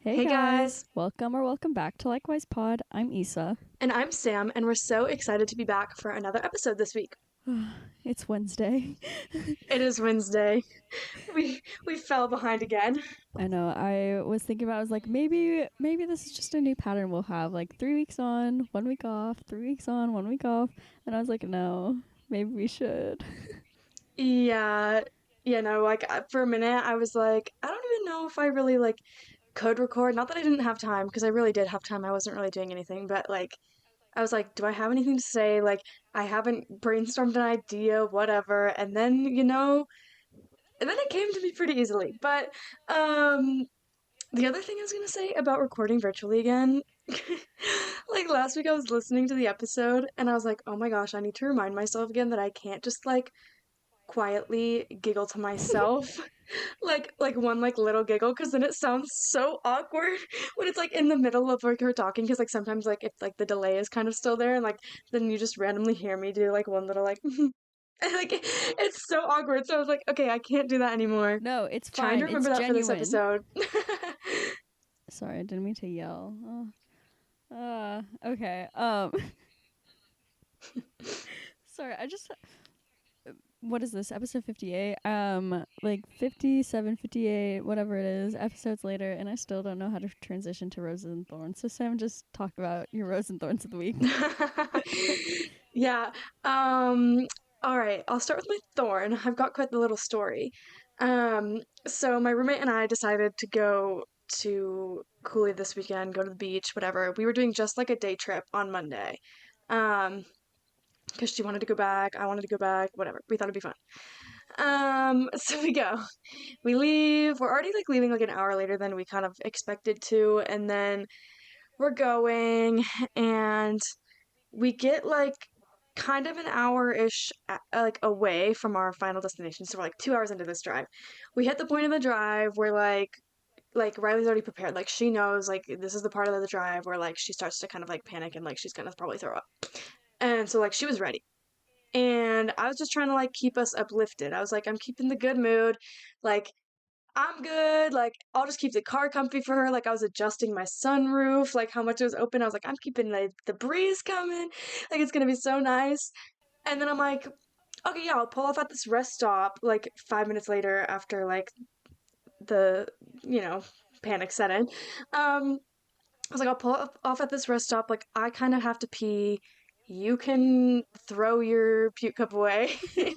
Hey Hey guys, guys, welcome back to Likewise Pod. I'm Issa. and I'm Sam, and we're so excited to be back for another episode this week. It's Wednesday. It is Wednesday. We fell behind again. I know. I was thinking about. I was like, maybe this is just a new pattern we'll have. Like 3 weeks on, 1 week off. 3 weeks on, 1 week off. And I was like, no, maybe we should. Yeah, no, for a minute I was like, I don't even know if I really could record. Not that I didn't have time, because I really did have time. I wasn't really doing anything, but I was like, do I have anything to say? Like, I haven't brainstormed an idea, whatever. And then, and then it came to me pretty easily. But the other thing I was gonna say about recording virtually again, like last week I was listening to the episode and I was like, oh my gosh, I need to remind myself again that I can't just quietly giggle to myself. Like one little giggle, because then it sounds so awkward when it's like in the middle of her talking, because sometimes if the delay is kind of still there, and then you just randomly hear me do one little and it's so awkward. So I was like, okay, I can't do that anymore. No, it's Trying to fine. remember It's that for this genuine. episode. Sorry, I didn't mean to yell. Okay. Sorry. What is this? Episode 58. Like 57, 58, whatever it is, episodes later, and I still don't know how to transition to roses and thorns. So Sam, just talk about your roses and thorns of the week. Yeah. Um, all right, I'll start with my thorn. I've got quite the little story. So my roommate and I decided to go to Cooley this weekend, go to the beach, whatever. We were doing just like a day trip on Monday. Um, because she wanted to go back, I wanted to go back, whatever. We thought it'd be fun. So we go. We leave. We're already leaving an hour later than we kind of expected to, and then we're going and we get kind of an hour-ish away from our final destination, so we're 2 hours into this drive. We hit the point of the drive where Riley's already prepared, she knows this is the part of the drive where she starts to kind of panic, and she's gonna probably throw up. And so she was ready, and I was just trying to keep us uplifted. I was like, I'm keeping the good mood, like I'm good. I'll just keep the car comfy for her. I was adjusting my sunroof, how much it was open. I was like, I'm keeping the breeze coming. It's gonna be so nice. And then I'm like, okay, yeah, I'll pull off at this rest stop 5 minutes later, after the, panic set in. I was like, I'll pull off at this rest stop. I kind of have to pee. You can throw your puke cup away. And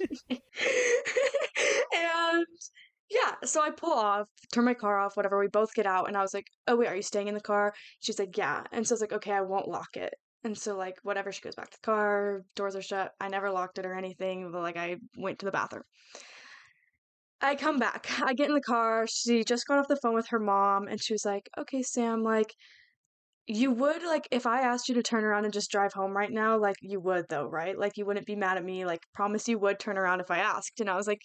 yeah, so I pull off, turn my car off, whatever. We both get out, and I was like, "Oh wait, are you staying in the car?" She's like, "Yeah." And so I was like, "Okay, I won't lock it." And so whatever, she goes back to the car, doors are shut. I never locked it or anything, but I went to the bathroom. I come back. I get in the car. She just got off the phone with her mom, and she was like, "Okay, Sam, you would if I asked you to turn around and just drive home right now, you would though, right? You wouldn't be mad at me. Promise you would turn around if I asked." And I was like,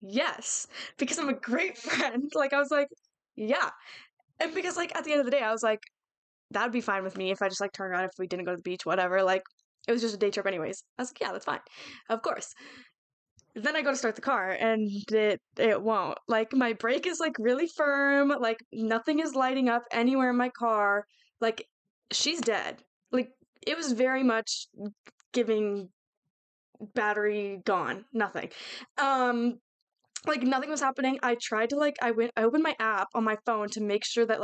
yes, because I'm a great friend. I was like, yeah. And because at the end of the day, I was like, that'd be fine with me if I just turn around if we didn't go to the beach, whatever. It was just a day trip anyways. I was like, yeah, that's fine. Of course. Then I go to start the car and it won't. My brake is really firm, nothing is lighting up anywhere in my car. She's dead. It was very much giving battery gone, nothing. Nothing was happening. I tried to I opened my app on my phone to make sure that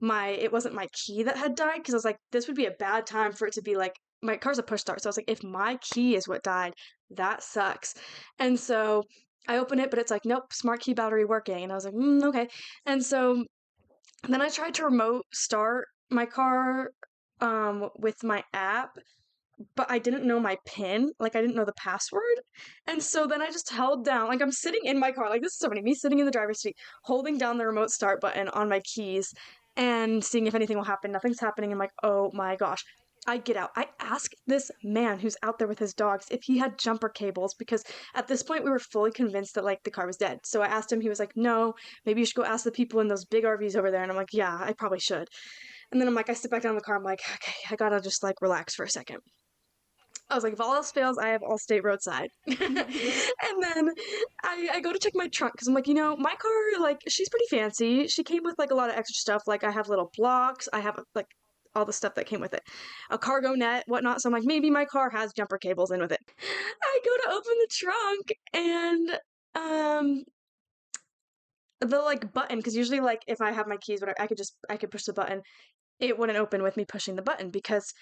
my it wasn't my key that had died, because I was like, this would be a bad time for it to be my car's a push start. So I was like, if my key is what died, that sucks. And so I open it, but it's like, nope, smart key battery working. And I was like, okay. And so then I tried to remote start my car with my app, but I didn't know my PIN. I didn't know the password. And so then I just held down, I'm sitting in my car, this is so funny, me sitting in the driver's seat, holding down the remote start button on my keys and seeing if anything will happen. Nothing's happening. I'm like, oh my gosh. I get out. I ask this man who's out there with his dogs if he had jumper cables, because at this point we were fully convinced that the car was dead. So I asked him, he was like, no, maybe you should go ask the people in those big RVs over there. And I'm like, yeah, I probably should. And then I sit back down in the car. I'm like, okay, I gotta just relax for a second. I was like, if all else fails, I have Allstate roadside. And then I go to check my trunk because I'm like, my car, like, she's pretty fancy. She came with like a lot of extra stuff. Like, I have little blocks, I have like all the stuff that came with it, a cargo net, whatnot. So I'm like, maybe my car has jumper cables in with it. I go to open the trunk and um the like button, because usually like if I have my keys, whatever, I could push the button. It wouldn't open with me pushing the button because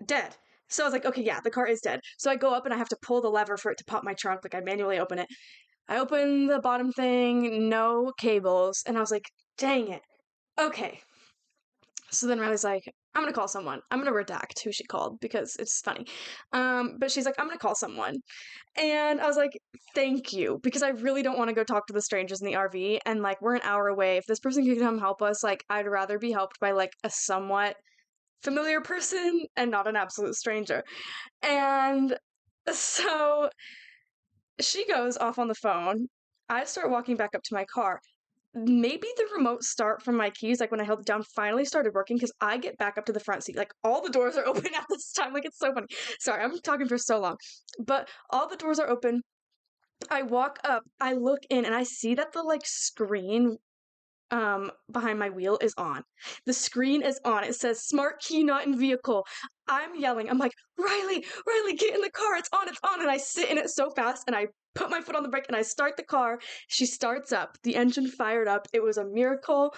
dead. So I was like, okay, yeah, the car is dead. So I go up and I have to pull the lever for it to pop my trunk. Like I manually open it. I open the bottom thing, no cables, and I was like, dang it. Okay. So then Riley's like, I'm gonna call someone. I'm gonna redact who she called because it's funny. But she's like, I'm gonna call someone. And I was like, thank you, because I really don't want to go talk to the strangers in the RV. And like, we're an hour away. If this person could come help us, like, I'd rather be helped by like a somewhat familiar person and not an absolute stranger. And so she goes off on the phone. I start walking back up to my car. Maybe the remote start from my keys, like when I held it down, finally started working because I get back up to the front seat. Like all the doors are open at this time. Like it's so funny. Sorry, I'm talking for so long. But all the doors are open. I walk up, I look in, and I see that the like screen behind my wheel is on. The screen is on. It says smart key not in vehicle. I'm yelling. I'm like, Riley, get in the car. It's on, it's on. And I sit in it so fast and I put my foot on the brake and I start the car. She starts up. The engine fired up. It was a miracle.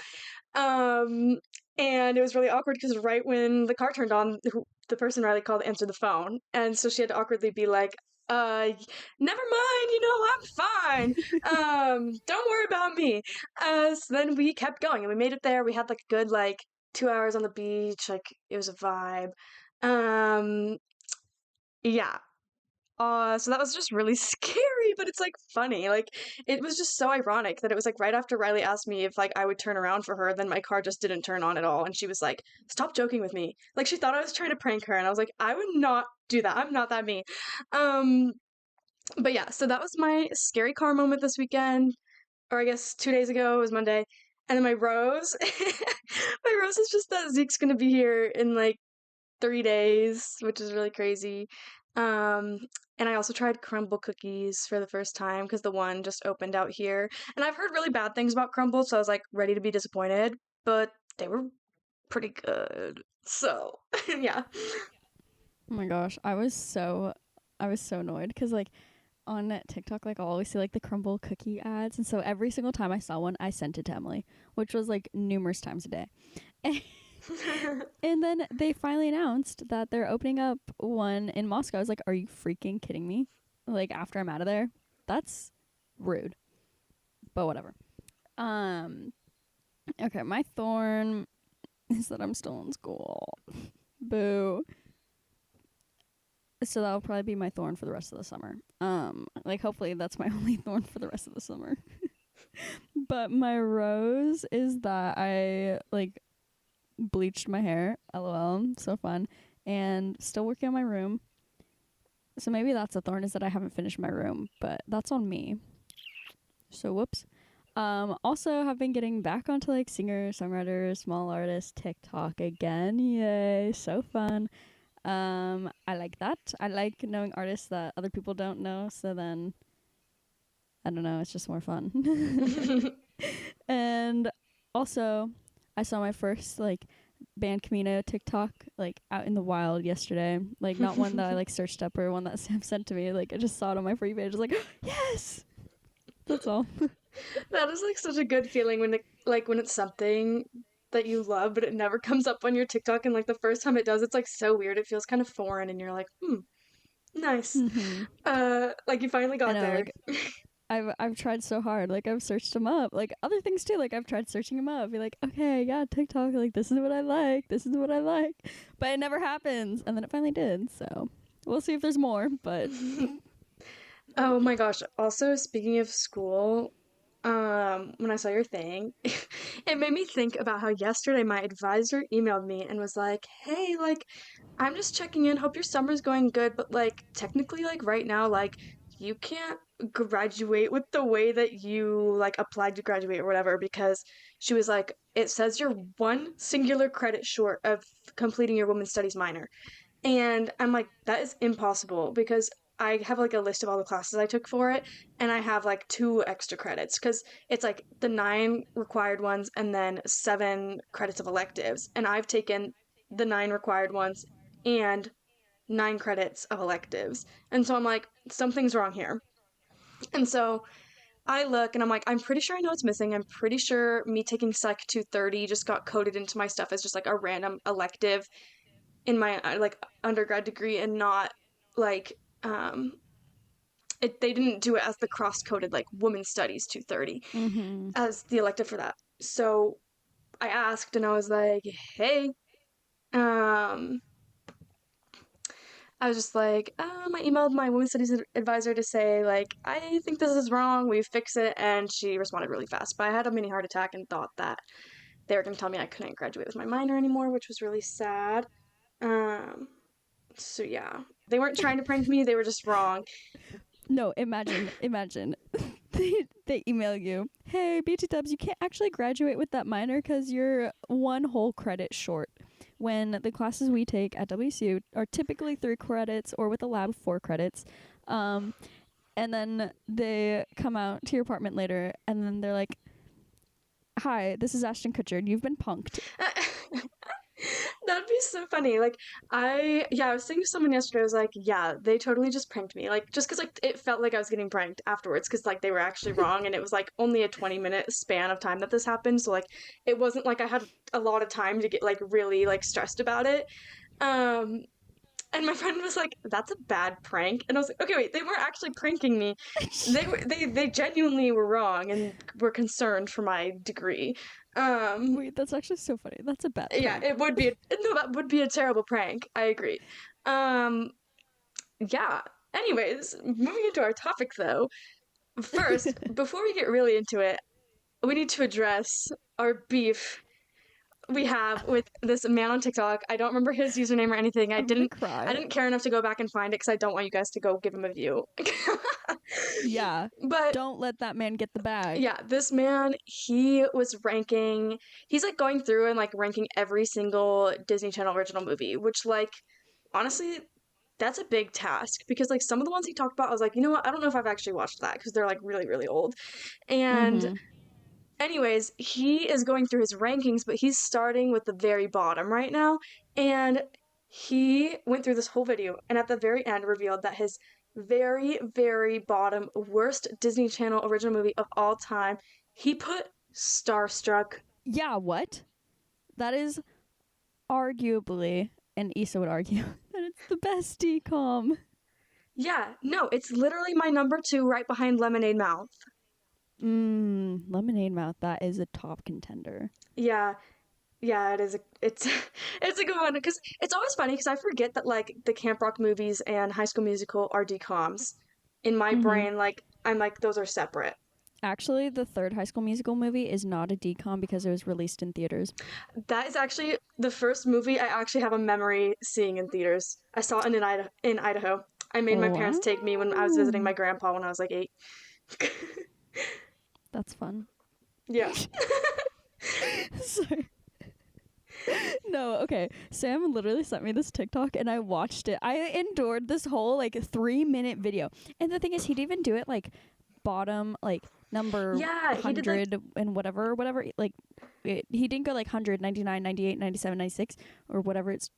Um and it was really awkward because right when the car turned on, the person Riley called answered the phone. And so she had to awkwardly be like, uh never mind, I'm fine. Don't worry about me. So then we kept going and we made it there. We had like a good like 2 hours on the beach. Like it was a vibe. Um, yeah. So that was just really scary, but it's like funny. Like it was just so ironic that it was like right after Riley asked me if like I would turn around for her, then my car just didn't turn on at all, and she was like, "Stop joking with me." Like she thought I was trying to prank her, and I was like, "I would not do that. I'm not that mean." Um, but yeah, so that was my scary car moment this weekend, or I guess 2 days ago. It was Monday. And then my rose, my rose is just that Zeke's gonna be here in like 3 days, which is really crazy. Um, and I also tried crumble cookies for the first time because the one just opened out here. And I've heard really bad things about crumble, so I was like ready to be disappointed, but they were pretty good. So, yeah. Oh my gosh, I was so annoyed because like on TikTok, like I'll always see like the crumble cookie ads, and so every single time I saw one, I sent it to Emily, which was like numerous times a day. And then they finally announced that they're opening up one in Moscow. I was like, are you freaking kidding me? Like after I'm out of there, that's rude, but whatever. Um, okay, my thorn is that I'm still in school. Boo. So that'll probably be my thorn for the rest of the summer. Like hopefully that's my only thorn for the rest of the summer. But my rose is that I like bleached my hair. LOL, so fun. And still working on my room. So maybe that's a thorn, is that I haven't finished my room, but that's on me. So whoops. Also have been getting back onto like singer, songwriter, small artist TikTok again. Yay, so fun. I like that. I like knowing artists that other people don't know, so then I don't know, it's just more fun. And also I saw my first like band Camino TikTok like out in the wild yesterday. Like not one that I like searched up or one that Sam sent to me. Like I just saw it on my free page. I was like, yes. That's all. That is like such a good feeling when when it's something that you love, but it never comes up on your TikTok, and like the first time it does, it's like so weird. It feels kind of foreign, and you're like, nice. Mm-hmm. Like you finally I got know, there. like I've tried so hard. Like I've searched them up. Like other things too. Like I've tried searching them up. Be like, okay, yeah, TikTok. Like this is what I like. This is what I like. But it never happens. And then it finally did. So we'll see if there's more. But Oh my gosh. Also, speaking of school, when I saw your thing, it made me think about how yesterday my advisor emailed me and was like, "Hey, like, I'm just checking in. Hope your summer's going good, but like, technically, like, right now, like, you can't graduate with the way that you like applied to graduate or whatever because she was like, it says you're one singular credit short of completing your women's studies minor." And I'm like, that is impossible because I have like a list of all the classes I took for it, and I have like 2 extra credits because it's like the 9 required ones and then 7 credits of electives. And I've taken the 9 required ones and 9 credits of electives. And so I'm like, something's wrong here. And so I look and I'm like, I'm pretty sure I know what's missing. I'm pretty sure me taking Psych 230 just got coded into my stuff as just like a random elective in my like undergrad degree and not like they didn't do it as the cross-coded like women's studies 230 Mm-hmm. as the elective for that. So I asked and I was like, hey, um I was just like, I emailed my women's studies advisor to say, like, I think this is wrong. We fix it. And she responded really fast. But I had a mini heart attack and thought that they were going to tell me I couldn't graduate with my minor anymore, which was really sad. Um, so yeah, they weren't trying to prank me. They were just wrong. No, imagine. they email you, hey, BT Dubs, you can't actually graduate with that minor because you're 1 whole credit short. When the classes we take at WCU are typically 3 credits or with a lab 4 credits. Um, and then they come out to your apartment later and then they're like, hi, this is Ashton Kutcher. You've been punked. That'd be so funny. Like I was saying to someone yesterday, I was like, yeah, they totally just pranked me. Like just because like it felt like I was getting pranked afterwards because like they were actually wrong and it was like only a 20-minute span of time that this happened. So like it wasn't like I had a lot of time to get like really like stressed about it. Um and my friend was like, "That's a bad prank," and I was like, "Okay, wait, they weren't actually pranking me. They genuinely were wrong and were concerned for my degree." Um, Wait, that's actually so funny. That's a bad yeah, prank. it would be no, that would be a terrible prank. I agree. Um, yeah. Anyways, moving into our topic though. First, before we get really into it, we need to address our beef we have with this man on TikTok. I don't remember his username or anything. I'm gonna I cry. didn't care enough to go back and find it because I don't want you guys to go give him a view. Yeah. But Don't let that man get the bag. yeah, this man, he was ranking, he's like going through and like ranking every single Disney Channel original movie, which like honestly, that's a big task because like some of the ones he talked about, I was like, you know what? I don't know if I've actually watched that because they're like really, really old. And Mm-hmm. anyways, he is going through his rankings, but he's starting with the very bottom right now. And he went through this whole video and at the very end revealed that his very, very bottom worst Disney Channel original movie of all time, he put Starstruck. Yeah, what? That is arguably, and Issa would argue, that it's the best decom. Yeah, no, it's literally my number 2 right behind Lemonade Mouth. Lemonade Mouth, that is a top contender. Yeah, yeah, it's it's a good one because it's always funny because I forget that like the Camp Rock movies and High School Musical are DComs. In my Mm-hmm. brain, like I'm like those are separate. Actually, the third High School Musical movie is not a decom because it was released in theaters. That is actually the first movie I actually have a memory seeing in theaters. I saw it in Idaho. In Idaho. I made my parents Wow. take me when I was visiting my grandpa when I was like 8. That's fun. Yeah. Sorry. No, okay. Sam literally sent me this TikTok and I watched it. I endured this whole like 3-minute video. And the thing is, he'd even do it like bottom, like number Yeah, he did like 100 and whatever. Like he didn't go like 100, 99, 98, 97, 96 or whatever it's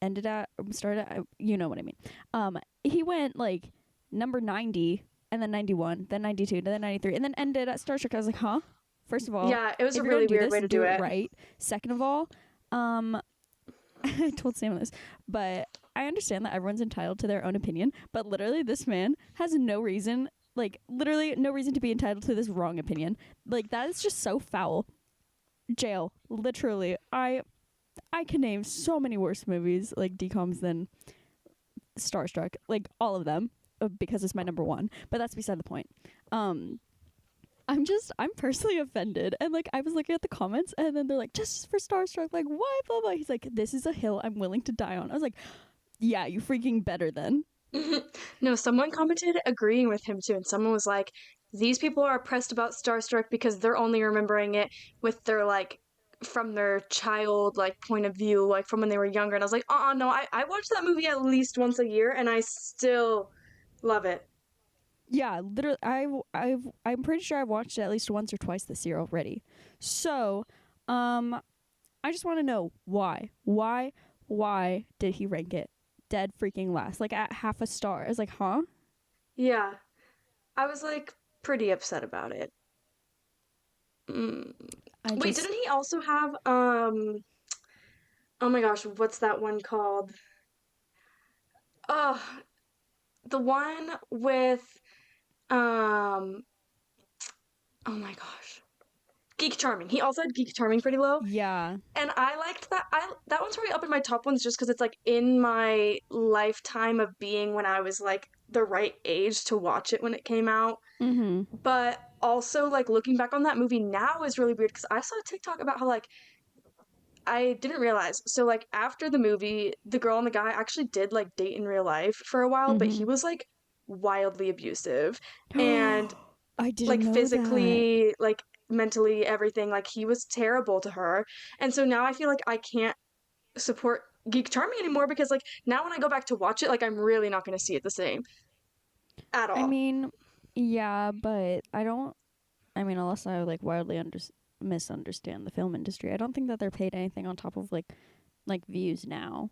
ended at, started at. You know what I mean. He went like number 90 and then 91, then 92, then 93, and then ended at Star Trek. I was like, huh? First of all, Yeah, it was if a you're gonna really do weird this, way to do do it it. right. Second of all, I told Sam this, but I understand that everyone's entitled to their own opinion. But literally, this man has no reason, like literally no reason to be entitled to this wrong opinion. Like that is just so foul. Jail, literally. I can name so many worse movies like DComs than Starstruck, like all of them, because it's my number one. But that's beside the point. Um, I'm personally offended. And like I was looking at the comments and then they're like, just for Starstruck, like why blah blah. He's like, this is a hill I'm willing to die on. I was like, yeah, you freaking better then. No, someone commented agreeing with him too, and someone was like, "These people are oppressed about Starstruck because they're only remembering it with their like from their child like point of view, like from when they were younger. And I was like, no, I watch that movie at least once a year and I still love it. Yeah, literally, I'm pretty sure I've watched it at least once or twice this year already. So, um, I just want to know why. Why did he rank it dead freaking last? Like at half a star. I was like, huh? Yeah, I was like pretty upset about it. Mm. I Wait, just didn't he also have oh my gosh, what's that one called? Oh, the one with um oh my gosh. Geek Charming. He also had Geek Charming pretty low. yeah. And I liked that. I that one's probably up in my top ones just because it's like in my lifetime of being when I was like the right age to watch it when it came out. Mm-hmm. But also like looking back on that movie now is really weird because I saw a TikTok about how like I didn't realize. So like after the movie, the girl and the guy actually did like date in real life for a while, but he Mm-hmm. was like wildly abusive and I didn't like know that. physically, like mentally, everything. Like he was terrible to her. And so now I feel like I can't support Geek Charming anymore because like now when I go back to watch it, like I'm really not going to see it the same at I all. mean, yeah, but I don't. I mean, unless I like wildly misunderstand the film industry, I don't think that they're paid anything on top of like views now.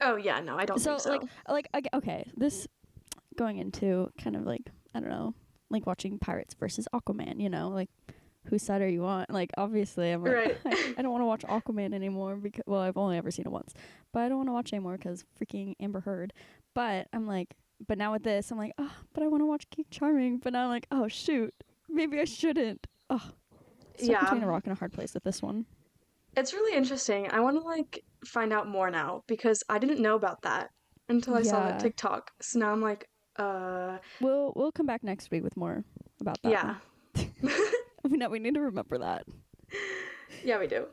Oh yeah, no, I don't think So so. okay, this going into kind of like I don't know, like watching Pirates versus Aquaman. You know, like whose side are you on? Like obviously, I'm like Right. I don't want to watch Aquaman anymore because well, I've only ever seen it once, but I don't want to watch anymore because freaking Amber Heard. But I'm like, but now with this, I'm like, oh, but I want to watch Geek Charming. But now I'm like, oh shoot, maybe I shouldn't. Oh, stuck Yeah. between a rock and a hard place with this one. It's really interesting. I want to like find out more now because I didn't know about that until I saw that Yeah, TikTok. So now I'm like, uh, we'll come back next week with more about that yeah. one. We need to remember that. Yeah, we do.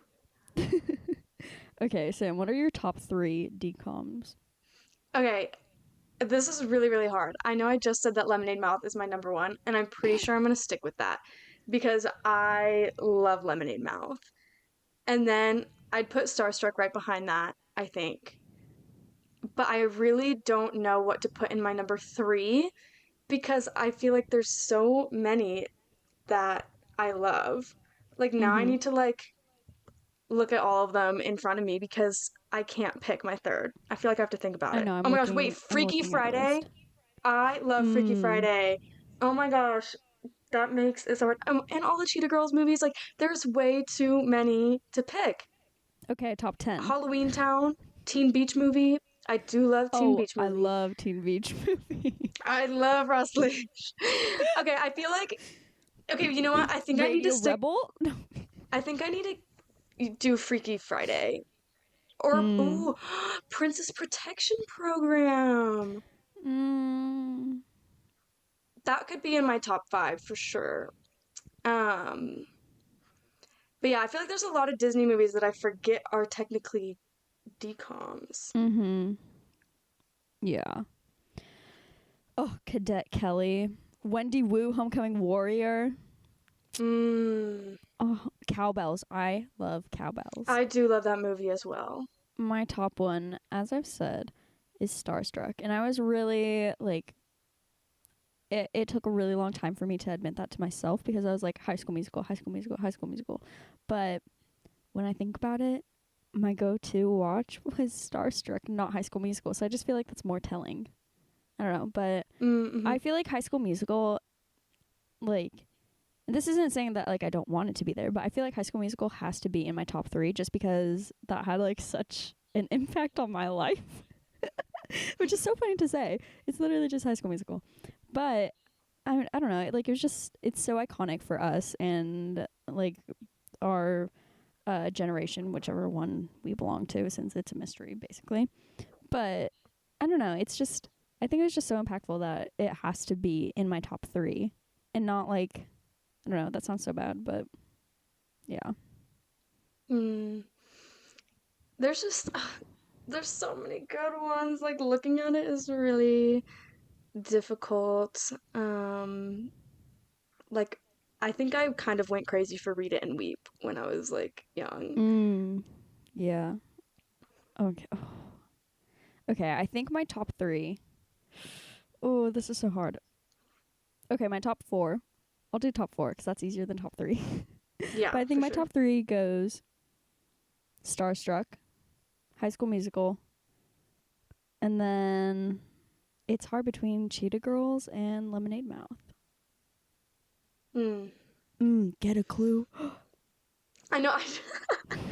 Okay, Sam, what are your top three DComs? Okay, this is really, really hard. I know I just said that Lemonade Mouth is my number one, and I'm pretty sure I'm gonna stick with that because I love Lemonade Mouth. And then I'd put Starstruck right behind that, I think. But I really don't know what to put in my number three because I feel like there's so many that I love. Like now I Mm-hmm. need to like look at all of them in front of me because I can't pick my third. I feel like I have to think about I it. know. Oh my gosh, wait, I'm Freaky looking at the Friday. list. I love Freaky Mm. Friday. Oh my gosh, that makes it so hard. And all the Cheetah Girls movies, like there's way too many to pick. Okay, top 10. Halloween Town, Teen Beach Movie. I do love Teen Oh, Beach I Movie. love Teen Beach Movie. I love Ross Lynch. Okay, I feel like okay, you know what? I think I need to Radio stick. Rebel? I think I need to do Freaky Friday or Mm. ooh, Princess Protection Program. Mm. That could be in my top five for sure. Um, but yeah, I feel like there's a lot of Disney movies that I forget are technically DComs. Mm-hmm. Yeah. Oh, Cadet Kelly. Wendy Wu, Homecoming Warrior. Mm, Oh, Cowbells. I love Cowbells. I do love that movie as well. My top one, as I've said, is Starstruck. And I was really like it took a really long time for me to admit that to myself because I was like High School Musical, High School Musical, High School Musical. But when I think about it, my go-to watch was Starstruck, not High School Musical. So I just feel like that's more telling. I don't know, but Mm-hmm. I feel like High School Musical, like, and this isn't saying that like I don't want it to be there, but I feel like High School Musical has to be in my top three just because that had like such an impact on my life, which is so funny to say. It's literally just High School Musical, but I don't know, like it was just it's so iconic for us and like our generation, whichever one we belong to, since it's a mystery basically. But I don't know. It's just I think it was just so impactful that it has to be in my top three, and not like I don't know. That sounds so bad, but yeah. Mm. There's just there's so many good ones. Like looking at it is really difficult. Like I think I kind of went crazy for Read It and Weep when I was like young. Mm, yeah. Okay. Okay, I think my top three. Oh, this is so hard. Okay, my top four. I'll do top four because that's easier than top three. Yeah, But I think for my sure. top three goes Starstruck, High School Musical, and then it's hard between Cheetah Girls and Lemonade Mouth. Mm. Get a clue? I know.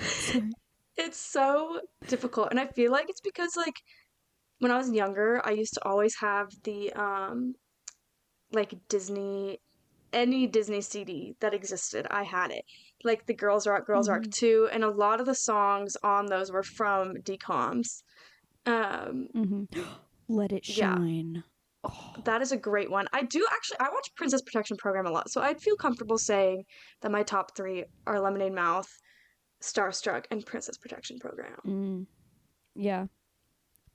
Sorry. It's so difficult, and I feel like it's because like when I was younger, I used to always have the like Disney any Disney CD that existed. I had it. Like the Girls Rock Mhm. 2, and a lot of the songs on those were from DComs. Um Mhm. Let it yeah, shine. Oh. that is a great one. I watch Princess Protection Program a lot, so I'd feel comfortable saying that my top 3 are Lemonade Mouth, Starstruck, and Princess Protection Program. Mm. Yeah,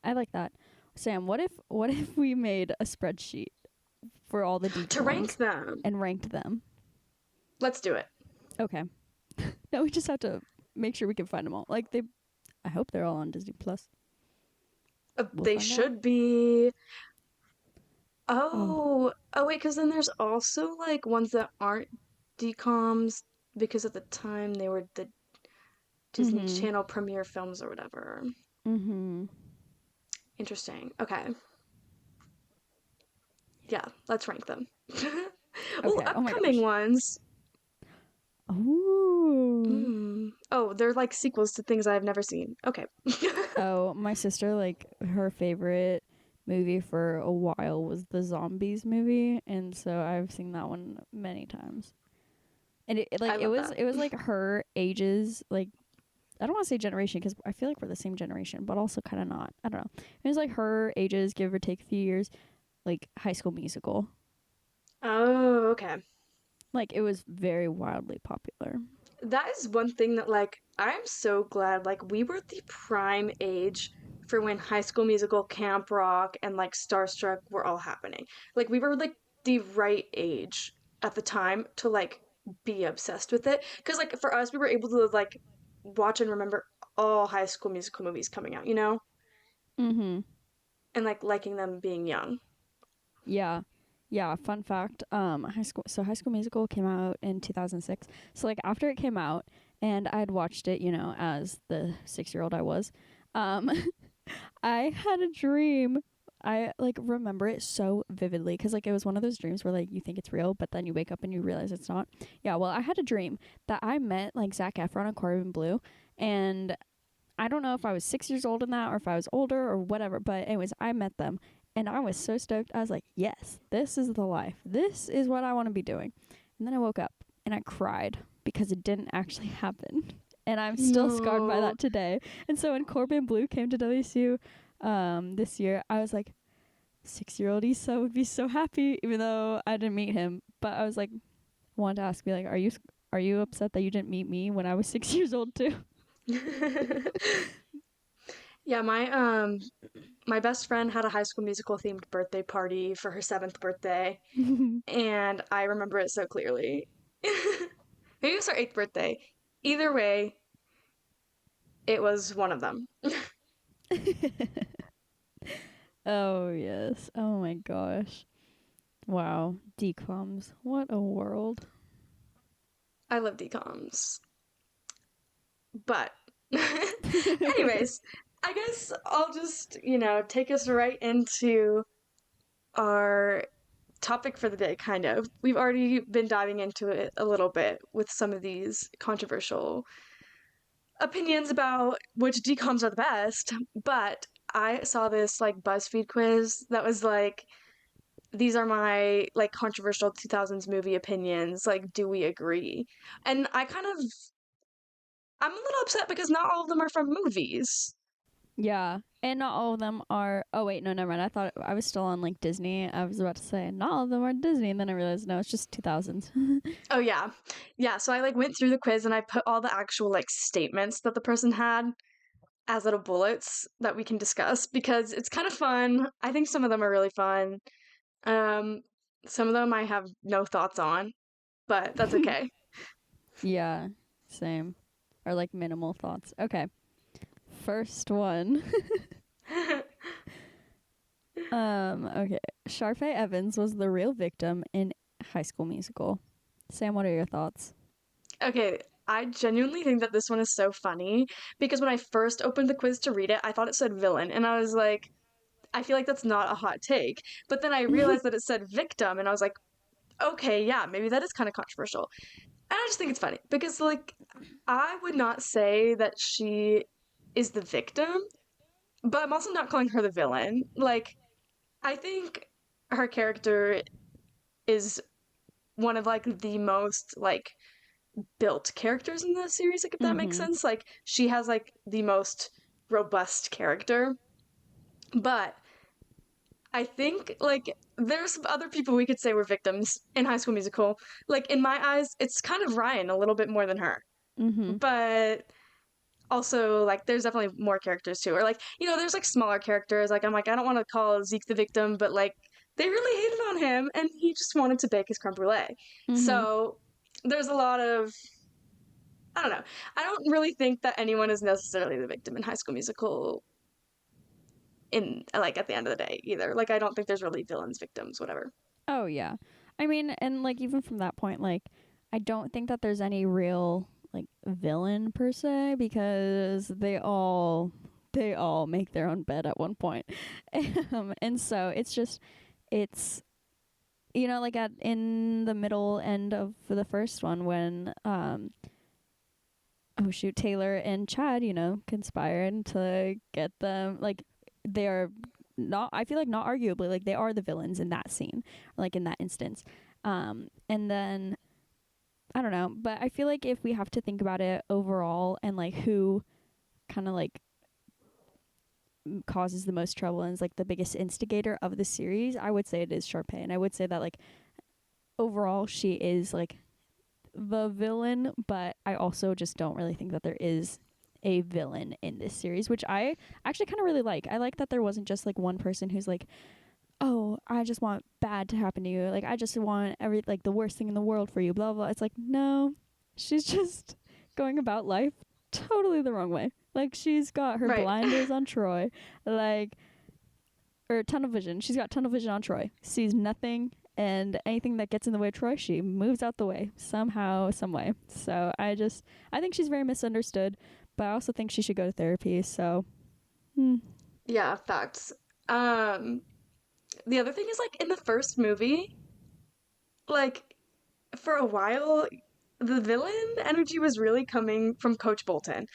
I like that. Sam, what if we made a spreadsheet for all the To rank decoms them, and ranked them? let's do it. Okay. Now we just have to make sure we can find them all. Like they I hope they're all on Disney Plus. We'll They find out. should be. Oh. Oh wait, because then there's also like ones that aren't DComs because at the time they were the Disney Mhm. Channel premiere films or whatever. Mhm. Interesting. Okay. Yeah, let's rank them. Oh, Okay. Oh my upcoming gosh. ones. Ooh. Oh, they're like sequels to things I've never seen. Okay. Oh, my sister, like her favorite movie for a while was the Zombies movie, and so I've seen that one many times. And I like it love was that. it was like her ages, like I don't want to say generation because I feel like we're the same generation, but also kind of not. I don't know. It was like her ages, give or take a few years, like High School Musical. Oh, okay. Like it was very wildly popular. That is one thing that like I'm so glad like we were the prime age for when High School Musical, Camp Rock, and like Starstruck were all happening. Like we were like the right age at the time to like be obsessed with it because like for us we were able to like watch and remember all High School Musical movies coming out, you know? Mm-hmm. And like liking them being young. Yeah. Yeah, fun fact, High School Musical came out in 2006. So like after it came out and I had watched it, as the 6-year-old I was, um I had a dream. I like remember it so vividly cuz like it was one of those dreams where like you think it's real but then you wake up and you realize it's not. Yeah, well, I had a dream that I met like Zac Efron and Corbin Blue, and I don't know if I was 6 years old in that or if I was older or whatever, but anyways, I met them and I was so stoked. I was like, yes, this is the life. This is what I want to be doing. And then I woke up and I cried because it didn't actually happen. And I'm still scarred by No. that today. And so when Corbin Blue came to WSU this year, I was like, 6-year-old Issa would be so happy, even though I didn't meet him. But I was like, wanted to ask, be like, are you upset that you didn't meet me when I was 6 years old too? Yeah, my best friend had a High School Musical themed birthday party for her 7th birthday, and I remember it so clearly. Maybe it was her 8th birthday. Either way, it was one of them. Oh yes. Oh my gosh. Wow. Decoms. What a world. I love DComs. But, anyways, I guess I'll just, take us right into our topic for the day, kind of. We've already been diving into it a little bit with some of these controversial opinions about which DComs are the best, but I saw this like BuzzFeed quiz that was like, these are my like controversial 2000s movie opinions. Like, do we agree? And I'm a little upset because not all of them are from movies. Yeah. And not all of them are. Oh wait, no, never mind. I thought I was still on like Disney. I was about to say not all of them are Disney, and then I realized no, it's just 2000s. Oh yeah. Yeah, so I like went through the quiz and I put all the actual like statements that the person had as little bullets that we can discuss because it's kind of fun. I think some of them are really fun. Um, some of them I have no thoughts on. but that's okay. Yeah, same. Or like minimal thoughts. Okay. First one. Okay. Sharpay Evans was the real victim in High School Musical. Sam, what are your thoughts? Okay, I genuinely think that this one is so funny because when I first opened the quiz to read it, I thought it said villain, and I was like, I feel like that's not a hot take. But then I realized that it said victim, and I was like, okay, yeah, maybe that is kind of controversial. And I just think it's funny because, like, I would not say that she is the victim, but I'm also not calling her the villain. Like, I think her character is one of like the most like built characters in the series, like if that makes Mm-hmm. sense. Like she has like the most robust character. But I think like there's some other people we could say were victims in High School Musical. Like in my eyes, it's kind of Ryan a little bit more than her. Mm-hmm. But also like there's definitely more characters too. Or like, there's like smaller characters. Like I'm like, I don't want to call Zeke the victim, but like they really hated on him and he just wanted to bake his creme brulee. Mm-hmm. So there's a lot of I don't know. I don't really think that anyone is necessarily the victim in High School Musical in like at the end of the day either. Like I don't think there's really villains, victims, whatever. Oh yeah. I mean, and like even from that point, like I don't think that there's any real like villain per se because they all make their own bed at one point. And so it's like at in the middle end of the first one when oh shoot, Taylor and Chad, conspired to get them like they are not I feel like not arguably like they are the villains in that scene, like in that instance. And then I don't know, but I feel like if we have to think about it overall and like who kind of like causes the most trouble and is like the biggest instigator of the series, I would say it is Sharpay. And I would say that like overall she is like the villain, but I also just don't really think that there is a villain in this series, which I actually kind of really like. I like that there wasn't just like one person who's like, "Oh, I just want bad to happen to you. Like I just want the worst thing in the world for you." Blah blah. It's like, "No. She's just going about life totally the wrong way." Like she's got her Right. blinders on Troy, like or tunnel vision. She's got tunnel vision on Troy. Sees nothing and anything that gets in the way of Troy, she moves out the way somehow, some way. So I think she's very misunderstood, but I also think she should go to therapy. So, Yeah, facts. Um the other thing is like in the first movie, like for a while the villain energy was really coming from Coach Bolton.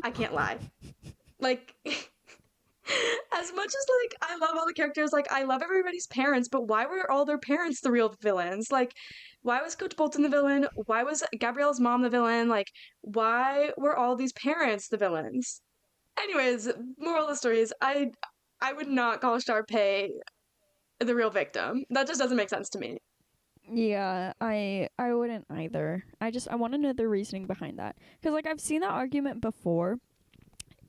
I can't lie. Like as much as like I love all the characters, like I love everybody's parents, but why were all their parents the real villains? Like why was Coach Bolton the villain? Why was Gabrielle's mom the villain? Like why were all these parents the villains? Anyways, moral of the story is I would not call Sharpay the real victim. That just doesn't make sense to me. yeah, I wouldn't either. I want to know the reasoning behind that because like I've seen that argument before,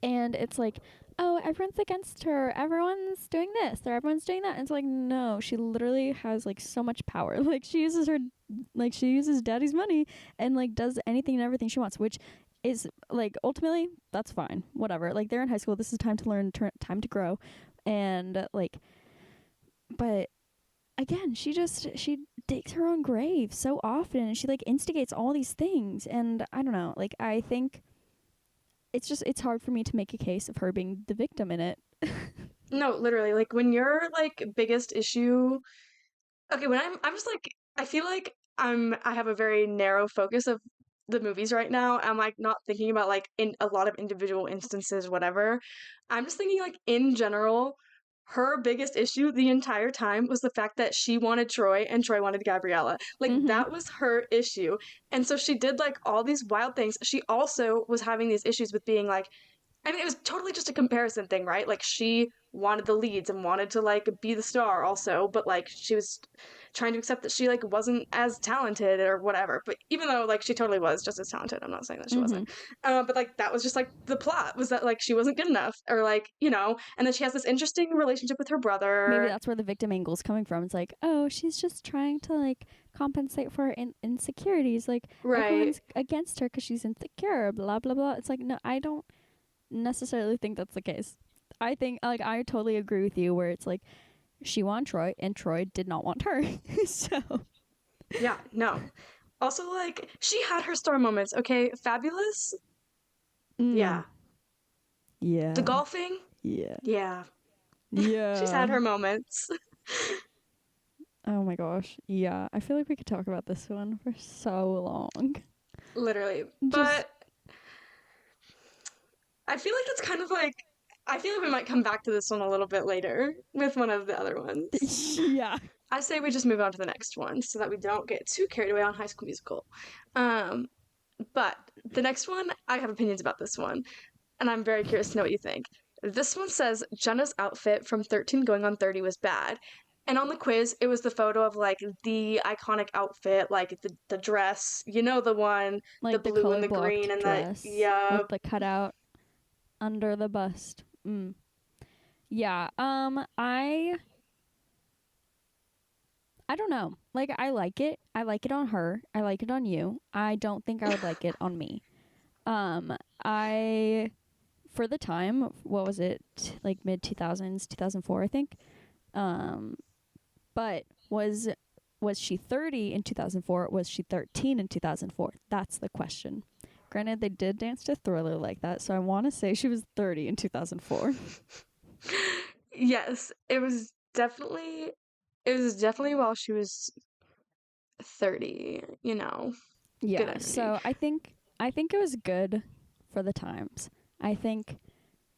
and it's like, oh, everyone's against her, everyone's doing this or everyone's doing that, and it's like, no, she literally has like so much power. Like she uses daddy's money and like does anything and everything she wants, which is like ultimately that's fine, whatever. Like they're in high school, this is time to learn, time to grow, and like, but again, she digs her own grave so often and she like instigates all these things, and I don't know, like I think it's hard for me to make a case of her being the victim in it. No, literally, like when your like biggest issue. Okay, when I'm just like I feel like I have a very narrow focus of the movies right now. I'm like not thinking about like in a lot of individual instances, whatever. I'm just thinking like in general, her biggest issue the entire time was the fact that she wanted Troy and Troy wanted Gabriella. Like Mhm. that was her issue. And so she did like all these wild things. She also was having these issues with being like I mean, it was totally just a comparison thing, right? Like she wanted the leads and wanted to like be the star also, but like she was trying to accept that she like wasn't as talented or whatever. But even though like she totally was just as talented, I'm not saying that she Mm-hmm. wasn't. But like that was just like the plot was that like she wasn't good enough or like, you know, and then she has this interesting relationship with her Maybe brother. that's where the victim angle is coming from. It's like, oh, she's just trying to like compensate for her insecurities. Like Right. everyone's against her because she's insecure. Blah blah blah. It's like, no, I don't necessarily think that's the case. I think like I totally agree with you where it's like she wanted Troy and Troy did not want her. So Yeah, no. Also like she had her star moments, okay? Fabulous. mm, Yeah. The yeah. golfing. Yeah. Yeah. She's Yeah. had her moments. Oh my gosh. Yeah. I feel like we could talk about this one for so long. Literally. Just But I feel like that's kind of like I feel like we might come back to this one a little bit later with one of the other ones. yeah. I say we just move on to the next one so that we don't get too carried away on High School Musical. Um, but the next one, I have opinions about this one, and I'm very curious to know what you think. This one says Jenna's outfit from 13 going on 30 was bad. And on the quiz, it was the photo of like the iconic outfit, like the dress, you know, the one, the Like the blue and color the green, blocked and the, dress yeah. with the cutout under the bust. Yeah. I don't know. Like I like it. I like it on her. I like it on you. I don't think I would like it on me. I for the time, what was it? Like mid 2000s, 2004, I think. Um but was she 30 in 2004? Was she 13 in 2004? That's the question. Granted, they did dance to Thriller like that, so I want to say she was 30 in 2004. Yes, it was definitely while she was 30, you know. Good Yeah, energy. so I think it was good for the times. I think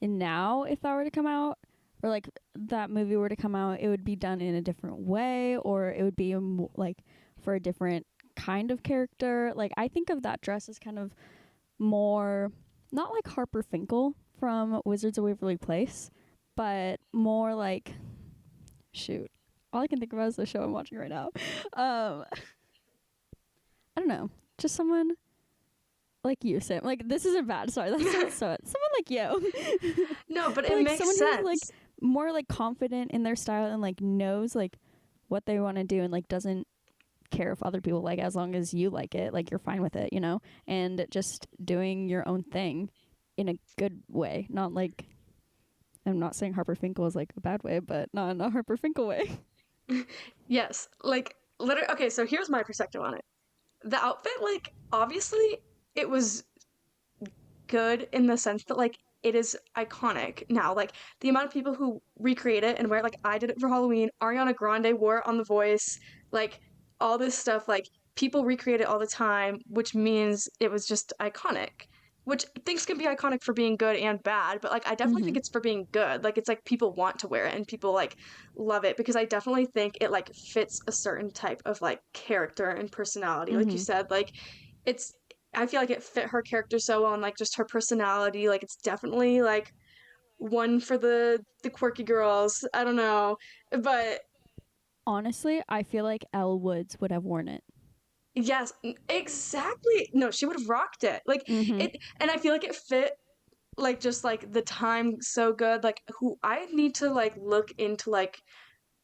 now if that were to come out or like that movie were to come out, it would be done in a different way or it would be like for a different kind of character. Like I think of that dress as kind of more not like Harper Finkel from Wizards of Waverly Place, but more like shoot. All I can think about is the show I'm watching right now. Um, I don't know. Just someone like you, Sam. Like this isn't bad. Sorry, that sounds so. Someone like you, No, but but it like makes someone who's like sense. more like confident in their style and like knows like what they want to do and like doesn't care if other people like it as long as you like it. Like you're fine with it, you know, and just doing your own thing in a good way, not like I'm not saying Harper Finkel is like a bad way, but not in a Harper Finkel way. Yes, like literally. Okay, so here's my perspective on it. The outfit, like, obviously, it was good in the sense that, like, it is iconic now. Like, the amount of people who recreate it and wear it, like, I did it for Halloween. Ariana Grande wore it on The Voice. Like, all this stuff, like, people recreate it all the time, which means it was just iconic. Which things can be iconic for being good and bad, but like I definitely Mm-hmm. think it's for being good. Like it's like people want to wear it and people like love it because I definitely think it like fits a certain type of like character and personality. Like you Mm-hmm. said, like it's I feel like it fit her character so well and like just her personality. Like it's definitely like one for the quirky girls. I don't know. But Honestly, I feel like Elle Woods would have worn it. yes, exactly. No, she would have rocked it. Like Mm-hmm. it and I feel like it fit like just like the time so good. Like who I need to like look into like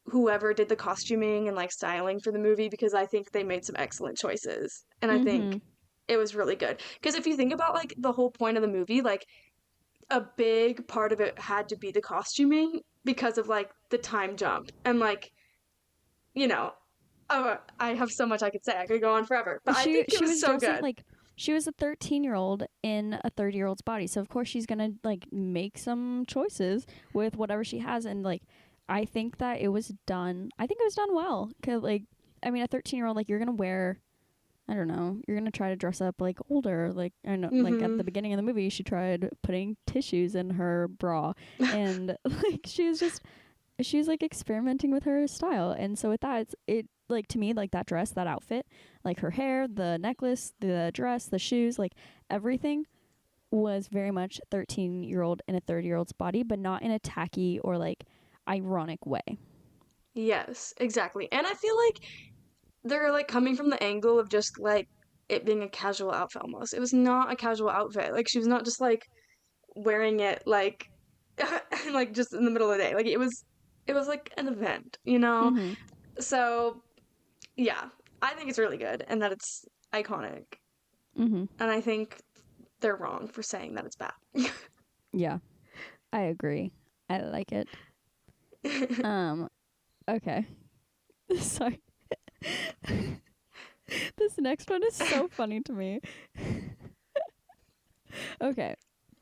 whoever did the costuming and like styling for the movie because I think they made some excellent choices. And I Mm-hmm. think it was really good. Because if you think about like the whole point of the movie, like a big part of it had to be the costuming because of like the time jump and like, you know, oh, I have so much I could say. I could go on forever. But I she think it she was was so dressing good. like she was a 13-year-old in a 30-year-old's body, so of course she's gonna like make some choices with whatever she has, and like I think that it was done. I think it was done well. 'Cause, like I mean, a 13-year-old like you're gonna wear. I don't know. You're gonna try to dress up like older. Like I know, like at Mm-hmm. the beginning of the movie, she tried putting tissues in her bra, and like she's like experimenting with her style, and so with that it like to me like that dress, that outfit, like her hair, the necklace, the dress, the shoes, like everything was very much 13-year-old in a 30-year-old's body, but not in a tacky or like ironic way. Yes, exactly. And I feel like they're like coming from the angle of just like it being a casual outfit almost. It was not a casual outfit. Like she was not just like wearing it like like just in the middle of the day. Like it was like an event, you know? Mm-hmm. So yeah, I think it's really good and that it's iconic. Mm-hmm. And I think they're wrong for saying that it's bad. Yeah, I agree. I like it. Um, okay. Sorry. This next one is so funny to me. Okay.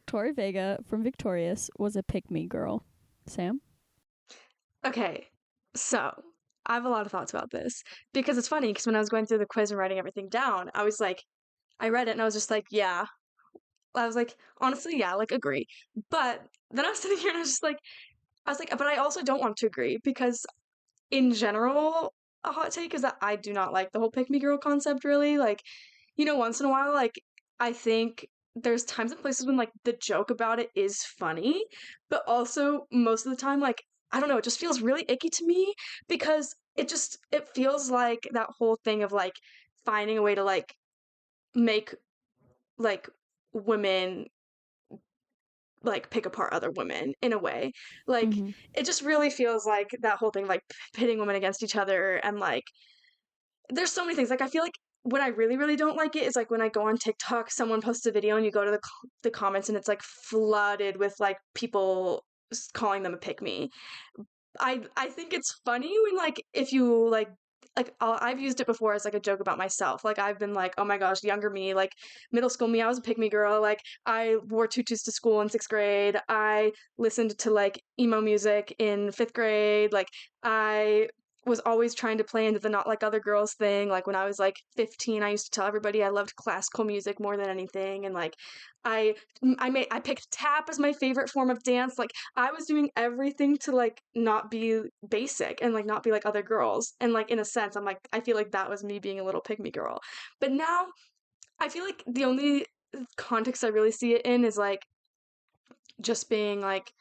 Tori Vega from Victorious was a pick me girl. Sam? Okay, so I have a lot of thoughts about this because it's funny because when I was going through the quiz and writing everything down, I was like, I read it and I was just like, yeah. I was like, honestly, yeah, like agree. But then I was sitting here and I was like, but I also don't want to agree because in general, a hot take is that I do not like the whole pick me girl concept really. Like, once in a while, like, I think there's times and places when, like, the joke about it is funny, but also most of the time, like, I don't know, it just feels really icky to me because it feels like that whole thing of, like, finding a way to, like, make, like, women like pick apart other women in a way. Like Mm-hmm. it just really feels like that whole thing like pitting women against each other and like there's so many things. Like I feel like when I really really don't like it is like when I go on TikTok, someone posts a video and you go to the comments and it's like flooded with like people calling them a pick me. I think it's funny when like if you like I've used it before as like a joke about myself. Like I've been like, oh my gosh, younger me, like middle school me, I was a pick me girl. Like I wore tutus to school in sixth grade. I listened to like emo music in fifth grade. Like I was always trying to play into the not like other girls thing. Like when I was like 15, I used to tell everybody I loved classical music more than anything. And like I I picked tap as my favorite form of dance. Like I was doing everything to like not be basic and like not be like other girls. And like in a sense, I'm like I feel like that was me being a little pygmy girl. But now I feel like the only context I really see it in is like just being like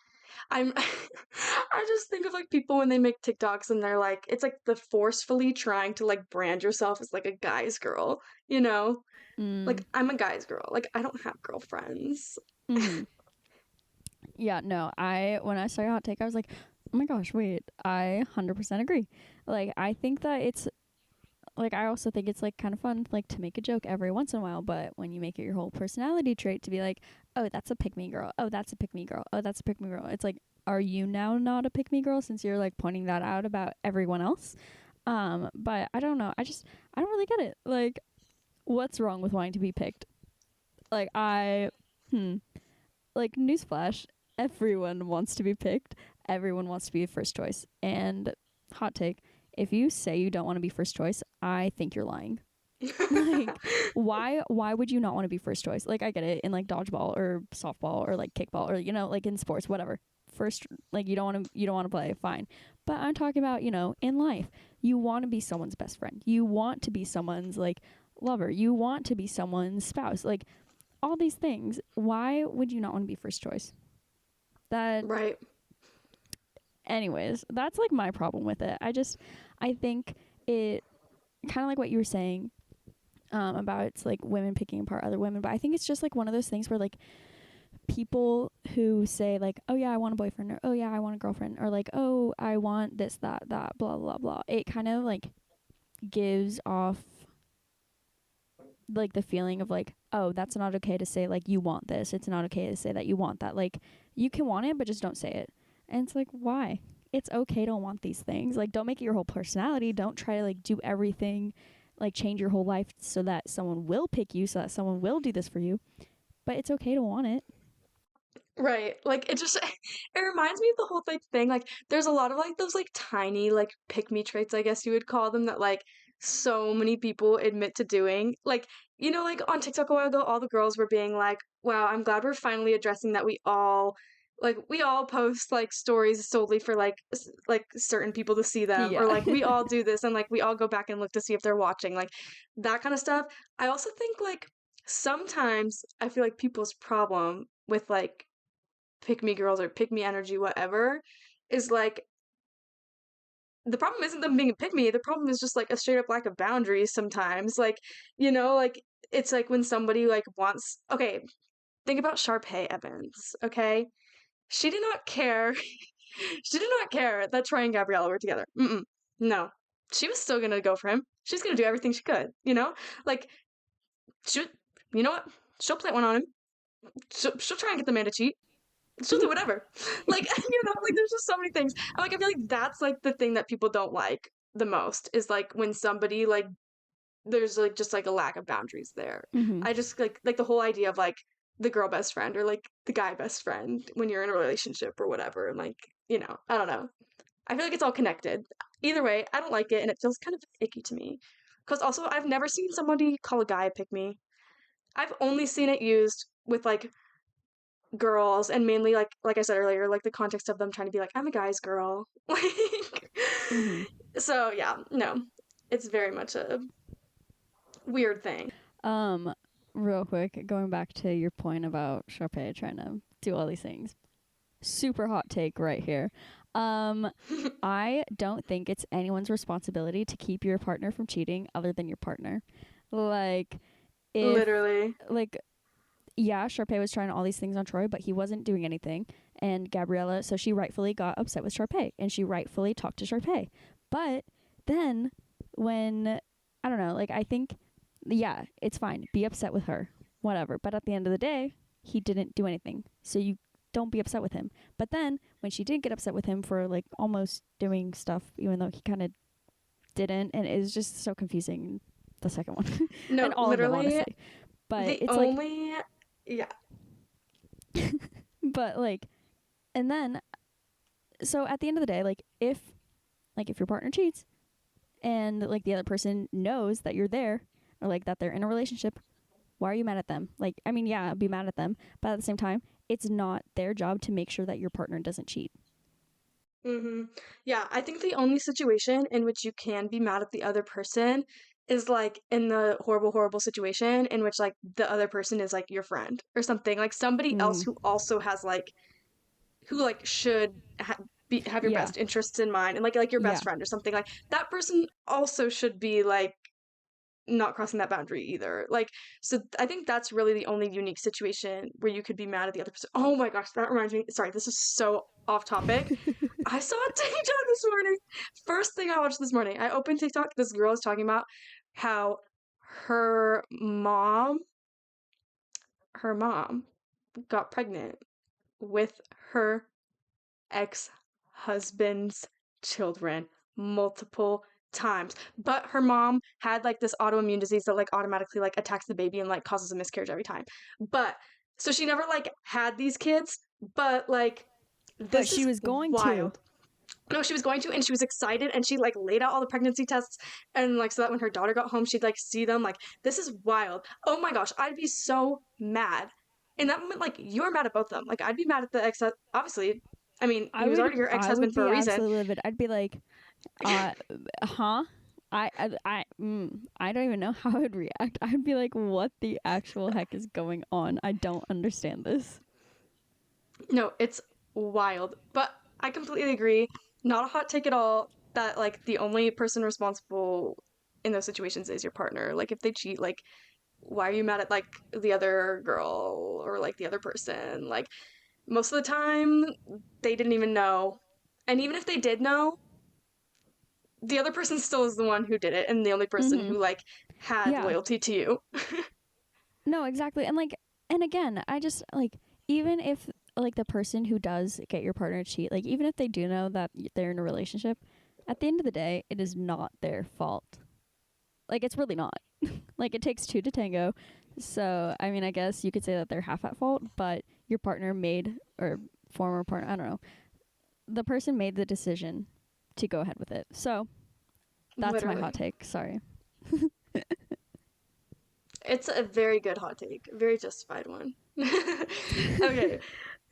I'm I just think of like people when they make TikToks and they're like it's like the forcefully trying to like brand yourself as like a guy's girl, you know? Mm. Like I'm a guy's girl. Like I don't have girlfriends. Mm-hmm. Yeah, no, when I saw your hot take, I was like, oh my gosh, wait, I 100% agree. Like, I think that it's, like, I also think it's, like, kind of fun, like, to make a joke every once in a while, but when you make it your whole personality trait to be like, oh, that's a pick me girl, oh, that's a pick me girl, oh, that's a pick me girl, it's like, are you now not a pick me girl since you're, like, pointing that out about everyone else? But I don't know, I don't really get it. Like, what's wrong with wanting to be picked? Like, hmm, like newsflash, everyone wants to be picked. Everyone wants to be first choice. And hot take, if you say you don't want to be first choice, I think you're lying. Like why would you not want to be first choice? Like I get it in like dodgeball or softball or like kickball or like in sports whatever. First like you don't want to play, fine. But I'm talking about, in life. You want to be someone's best friend. You want to be someone's like lover. You want to be someone's spouse. Like all these things, why would you not want to be first choice? That, Right. anyways, that's like my problem with it. I think it kind of like what you were saying about it's like women picking apart other women, but I think it's just like one of those things where like people who say like, oh yeah, I want a boyfriend, or oh yeah, I want a girlfriend, or like, oh, I want this, that, blah, blah, blah. It kind of like gives off like the feeling of like, oh, that's not okay to say like you want this. It's not okay to say that you want that. Like you can want it, but just don't say it. And it's like, why? It's okay to want these things. Like don't make it your whole personality. Don't try to like do everything, like change your whole life so that someone will pick you, so that someone will do this for you. But it's okay to want it. Right. Like it just it reminds me of the whole thing. Like there's a lot of like those like tiny like pick me traits, I guess you would call them, that like so many people admit to doing. Like, like on TikTok a while ago, all the girls were being like, wow, I'm glad we're finally addressing that we all post like stories solely for like like certain people to see them, or Yeah. like we all do this and like we all go back and look to see if they're watching, like that kind of stuff. I also think like sometimes I feel like people's problem with like pick me girls or pick me energy, whatever, is like the problem isn't them being a pick me. The problem is just like a straight up lack of boundaries sometimes. Like, like it's like when somebody like wants, okay, think about Sharpay Evans, okay? She did not care. She did not care that Troy and Gabriella were together. Mm-mm. No. She was still gonna go for him. She's gonna do everything she could, Like, she, you know what? She'll plant one on him. She'll try and get the man to cheat. She'll do whatever. Like, like there's just so many things. And like I feel like that's like the thing that people don't like the most is like when somebody like there's like just like a lack of boundaries there. Mm-hmm. I just like the whole idea of like the girl best friend or like the guy best friend when you're in a relationship or whatever. And like, I don't know. I feel like it's all connected. Either way, I don't like it and it feels kind of icky to me. Because also, I've never seen somebody call a guy a pick me. I've only seen it used with like girls and mainly like I said earlier, like the context of them trying to be like, I'm a guy's girl. Like Mm-hmm. so yeah, no. It's very much a weird thing. Um, Real quick, going back to your point about Sharpay trying to do all these things. Super hot take right here. I don't think it's anyone's responsibility to keep your partner from cheating other than your partner. Like, if, Literally. like, yeah, Sharpay was trying all these things on Troy, but he wasn't doing anything. And Gabriella, so she rightfully got upset with Sharpay and she rightfully talked to Sharpay. But then when, I don't know, like, I think, yeah, it's fine. Be upset with her, whatever. But at the end of the day, he didn't do anything. So you don't be upset with him. But then when she did get upset with him for like almost doing stuff, even though he kind of didn't, and it was just so confusing, the second one. No, And all of them, literally honestly. But the it's only yeah. but like, and then, so at the end of the day, like if your partner cheats and like the other person knows that you're there or like that they're in a relationship, why are you mad at them? Like, I mean, yeah, be mad at them, but at the same time, it's not their job to make sure that your partner doesn't cheat. Yeah, I think the only situation in which you can be mad at the other person is like in the horrible, horrible situation in which like the other person is like your friend or something, like somebody else Mm, who also has like who like should have your yeah, best interests in mind and like your best yeah. friend or something like that person also should be like not crossing that boundary either. Like, so I think that's really the only unique situation where you could be mad at the other person. Oh my gosh, that reminds me. Sorry, this is so off topic. I saw a TikTok this morning. First thing I watched this morning, I opened TikTok. This girl is talking about how her mom, her mom got pregnant with her ex-husband's children multiple times. But her mom had like this autoimmune disease that like automatically like attacks the baby and like causes a miscarriage every time. But so she never like had these kids, but like But this she is was going to. wild. No, she was going to, and she was excited, and she like laid out all the pregnancy tests, and like so that when her daughter got home, she'd like see them. Like this is wild. Oh my gosh, I'd be so mad. In that moment, like you're mad at both of them. Like I'd be mad at the ex. Obviously, I mean I he was would, already your ex I would husband for be a reason. absolutely livid. I'd be like, uh, huh? I don't even know how I'd react. I'd be like, what the actual heck is going on? I don't understand this. No, it's wild. But I completely agree. Not a hot take at all. That like the only person responsible in those situations is your partner. Like if they cheat, like why are you mad at like the other girl or like the other person? Like most of the time they didn't even know. And even if they did know, the other person still is the one who did it and the only person Mm-hmm. who like had Yeah. loyalty to you. No, exactly. And like, and again, I just like, even if like the person who does get your partner to cheat, like even if they do know that they're in a relationship, at the end of the day, it is not their fault. Like it's really not. Like it takes two to tango. So I mean, I guess you could say that they're half at fault, but your partner made, or former partner, I don't know, the person made the decision to go ahead with it. So that's my hot Literally. take. Sorry. It's a very good hot take, a very justified one. Okay,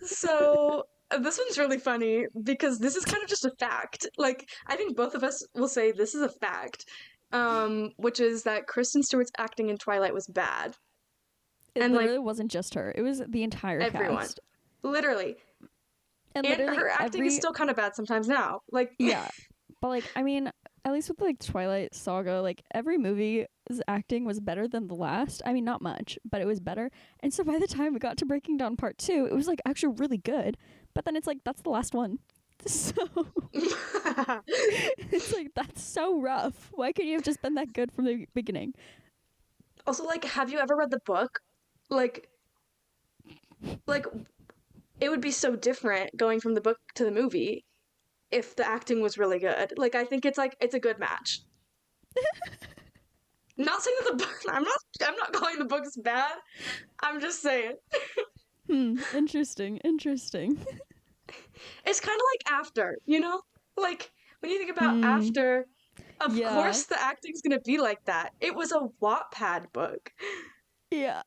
so this one's really funny because this is kind of just a fact. Like, I think both of us will say this is a fact, which is that Kristen Stewart's acting in Twilight was bad. It And like literally wasn't just her. It was the entire everyone. cast. Literally. And And literally her acting is every still kind of bad sometimes now. Like yeah. But like I mean, at least with like Twilight Saga, like every movie's acting was better than the last. I mean, not much, but it was better. And so by the time we got to Breaking Dawn Part 2, it was like actually really good. But then it's like that's the last one. So it's like that's so rough. Why couldn't you have just been that good from the beginning? Also, like, have you ever read the book? Like like it would be so different going from the book to the movie if the acting was really good. Like I think it's a good match. Not saying that the book I'm not calling the books bad. I'm just saying. Interesting. Interesting. It's kind of like After, you know? Like when you think about Hmm. After, of Yeah. course the acting's going to be like that. It was a Wattpad book. Yeah.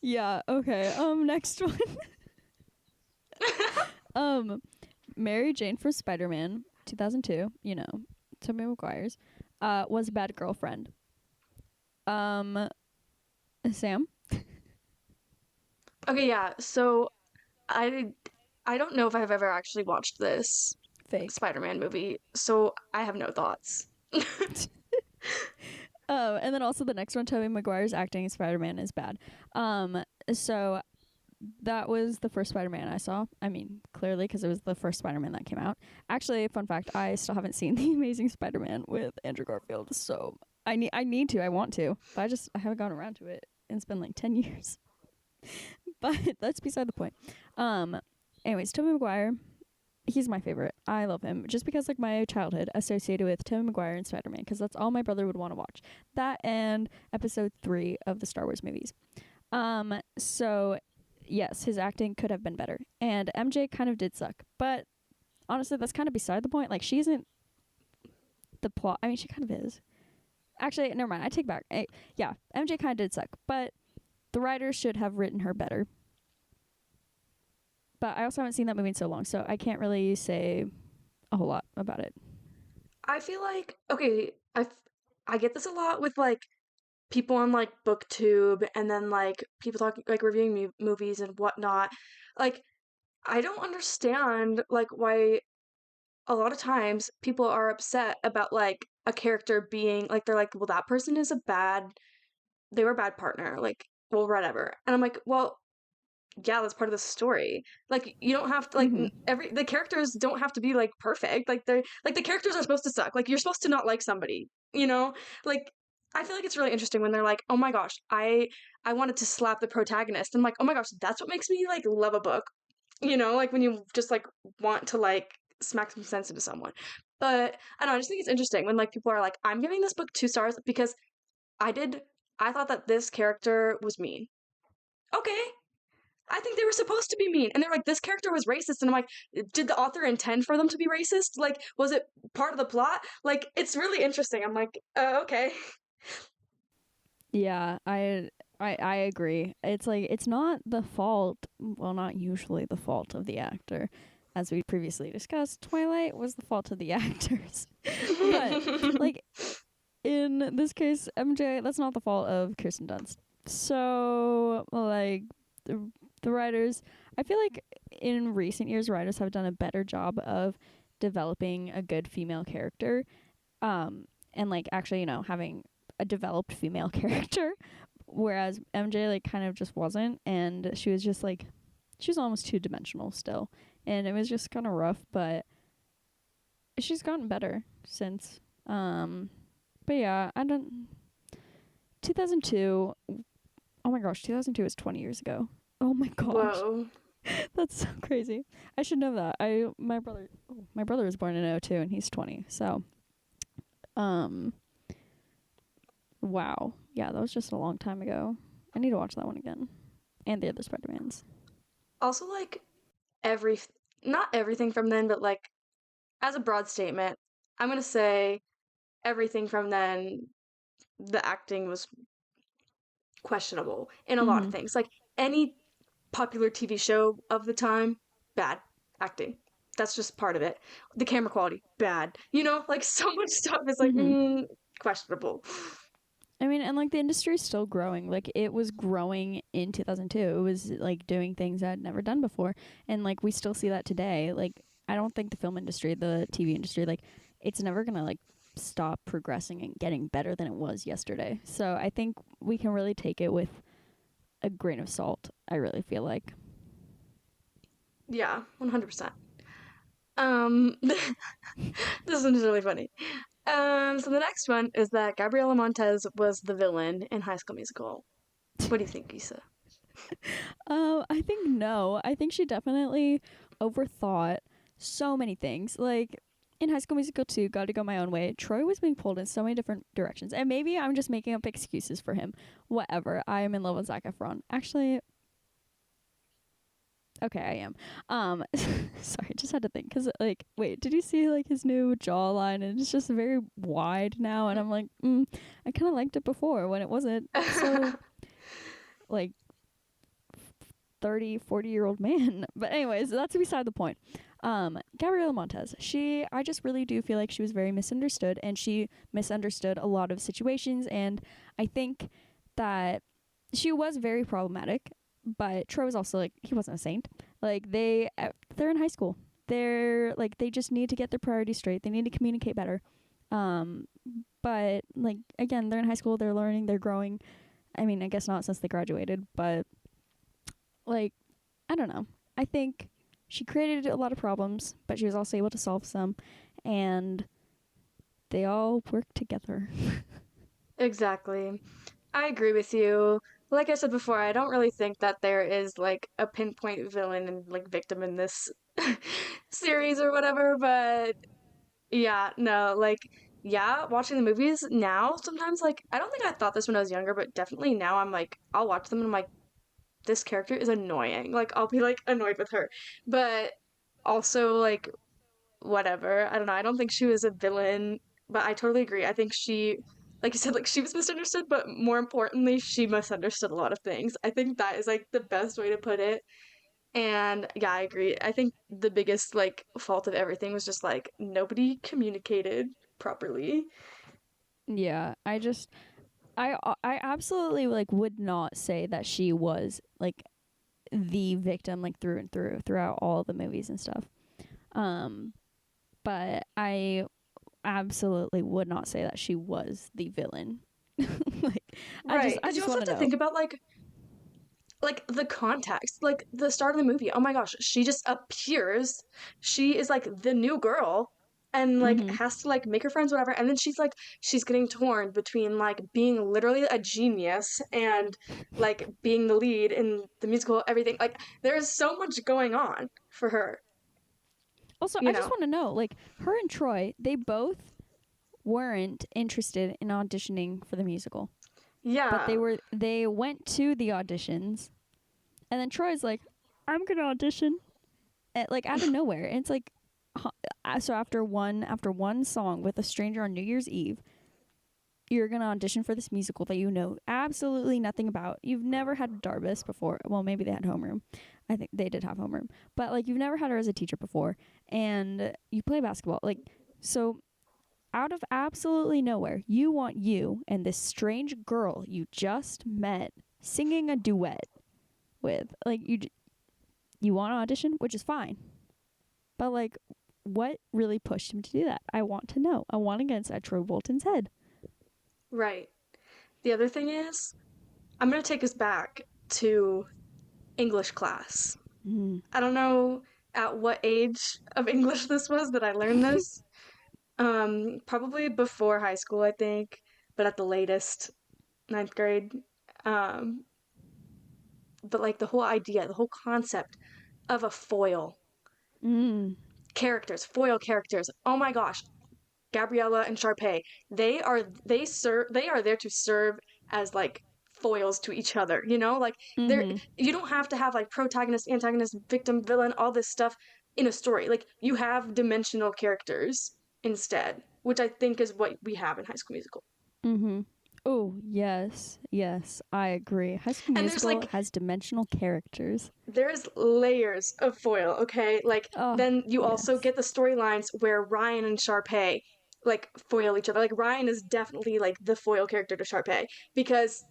Yeah. Okay. Next one. um Mary Jane for Spider-Man 2002, you know, Tobey Maguire's, was a bad girlfriend. Um Sam? Okay, yeah. So I I don't know if I've ever actually watched this Fake. Spider-Man movie, so I have no thoughts. Oh, and then also the next one, Tobey Maguire's acting as Spider-Man is bad. So that was the first Spider-Man I saw. I mean, clearly because it was the first Spider-Man that came out. Actually, fun fact, I still haven't seen the Amazing Spider-Man with Andrew Garfield, so I need to, I want to, but I haven't gone around to it. And it's been like 10 years. But that's beside the point. Um, Anyways, Tobey Maguire, he's my favorite. I love him just because like my childhood associated with Tobey Maguire and Spider-Man because that's all my brother would want to watch. That and episode 3 of the Star Wars movies. So yes, his acting could have been better. And MJ kind of did suck. But honestly, that's kind of beside the point. Like she isn't the plot. I mean, she kind of is. Actually, never mind. I take back. Yeah, MJ kind of did suck, but the writers should have written her better. But I also haven't seen that movie in so long, so I can't really say a whole lot about it. I feel like okay, I get this a lot with like people on like BookTube and then like people talking like reviewing movies and whatnot. Like I don't understand like why a lot of times people are upset about like a character being like they're like, well, that person is a bad they were a bad partner, like, well, whatever. And I'm like, well, yeah, that's part of the story. Like, you don't have to like Mm-hmm. every the characters don't have to be like perfect. Like they're like the characters are supposed to suck. Like you're supposed to not like somebody, you know? Like I feel like it's really interesting when they're like, "Oh my gosh, I wanted to slap the protagonist." I'm like, "Oh my gosh, that's what makes me like love a book." You know, like when you just like want to like smack some sense into someone. But I don't know, I just think it's interesting when like people are like, "I'm giving this book 2 stars because I did I thought that this character was mean." Okay, I think they were supposed to be mean. And they're like, this character was racist. And I'm like, did the author intend for them to be racist? Like, was it part of the plot? Like, it's really interesting. I'm like, okay. Yeah, I agree. It's like it's not the fault, well, not usually the fault of the actor. As we previously discussed, Twilight was the fault of the actors. But like in this case, MJ, that's not the fault of Kirsten Dunst. So like the writers, I feel like in recent years, writers have done a better job of developing a good female character, and like actually, you know, having a developed female character, whereas MJ like kind of just wasn't, and she was just like she was almost 2 dimensional still, and it was just kind of rough. But she's gotten better since. But yeah, I don't. 2002. Oh my gosh, 2002 is 20 years ago. Oh my gosh. Whoa. That's so crazy. I should know that. My brother was born in '02 and he's 20. So, um wow. Yeah, that was just a long time ago. I need to watch that one again. And the other Spider-Mans. Also, like, every, not everything from then, but like, as a broad statement, I'm going to say everything from then, the acting was questionable in a lot of Mhm. things. Like, any popular TV show of the time, bad acting. That's just part of it. The camera quality, bad. You know, like so much stuff is like Mhm. questionable. I mean, and like the industry is still growing. Like it was growing in 2002. It was like doing things I'd never done before. And like we still see that today. Like I don't think the film industry, the TV industry, like it's never going to like stop progressing and getting better than it was yesterday. So I think we can really take it with a grain of salt. I really feel like. Yeah, 100%. Um, this one's really funny. So the next one is that Gabriela Montez was the villain in High School Musical. What do you think, Issa? I think no. I think she definitely overthought so many things. Like in High School Musical 2, Gotta Go My Own Way, Troy was being pulled in so many different directions. And maybe I'm just making up excuses for him. Whatever. I am in love with Zac Efron. Actually, okay, I am. Sorry, just had to think. Because, like, wait, did you see, like, his new jawline? And it's just very wide now. And I'm like, I kind of liked it before when it wasn't so, like, 30, 40-year-old man. But anyways, that's beside the point. Gabriela Montez, I just really do feel like she was very misunderstood, and she misunderstood a lot of situations, and I think that she was very problematic, but Troy was also like, he wasn't a saint. Like they're in high school. They're like, they just need to get their priorities straight. They need to communicate better. Um, but like, again, they're in high school, they're learning, they're growing. I mean, I guess not since they graduated, but like, I don't know. I think she created a lot of problems, but she was also able to solve some, and they all work together. Exactly. I agree with you. Like I said before, I don't really think that there is like a pinpoint villain and like victim in this series or whatever, but yeah, no, like yeah, watching the movies now sometimes like I don't think I thought this when I was younger, but definitely now I'm like I'll watch them and I'm like this character is annoying. Like I'll be like annoyed with her. But also like whatever. I don't know. I don't think she was a villain, but I totally agree. I think she, like you said, like she was misunderstood, but more importantly, she misunderstood a lot of things. I think that is like the best way to put it. And yeah, I agree. I think the biggest like fault of everything was just like nobody communicated properly. Yeah, I absolutely like would not say that she was like the victim like through and through throughout all the movies and stuff. Um, but I absolutely would not say that she was the villain. Like Right. I Because you just also want have to to know. think about like the context, like the start of the movie. Oh my gosh, she just appears. She is like the new girl and like Mhm. has to like make her friends whatever, and then she's getting torn between like being literally a genius and like being the lead in the musical everything. Like there's so much going on for her, Also, you I just know. want to know like her and Troy, they both weren't interested in auditioning for the musical. But Yeah. they went to the auditions, and then Troy's like, "I'm going to audition." Like out of nowhere. And it's like so after one song with a stranger on New Year's Eve, you're gonna audition for this musical that you know absolutely nothing about. You've never had Darbus before. Well, maybe they had homeroom. I think they did have homeroom, but like you've never had her as a teacher before, and you play basketball. Like so, out of absolutely nowhere, you want you and this strange girl you just met singing a duet with. Like you want to audition, which is fine, but like, what really pushed him to do that? I want to know. I want to get inside Troy Bolton's head. Right. The other thing is, I'm gonna take us back to English class. Mm. I don't know at what age of English this was that I learned this. Probably before high school, I think, but at the latest, ninth grade. Um, but like the whole idea, the whole concept of a foil Mm. foil characters. Oh my gosh, Gabriella and Sharpay, they are there to serve as like foils to each other, you know? Like they're Mm-hmm. you don't have to have like protagonist, antagonist, victim, villain, all this stuff in a story. Like you have dimensional characters instead, which I think is what we have in High School Musical. Mm-hmm. Oh, yes. Yes, I agree. High School And there's Musical like has dimensional characters. there's layers of foil, okay? Like Oh, then you also yes. get the storylines where Ryan and Sharpay, like foil each other. Like Ryan is definitely like the foil character to Sharpay because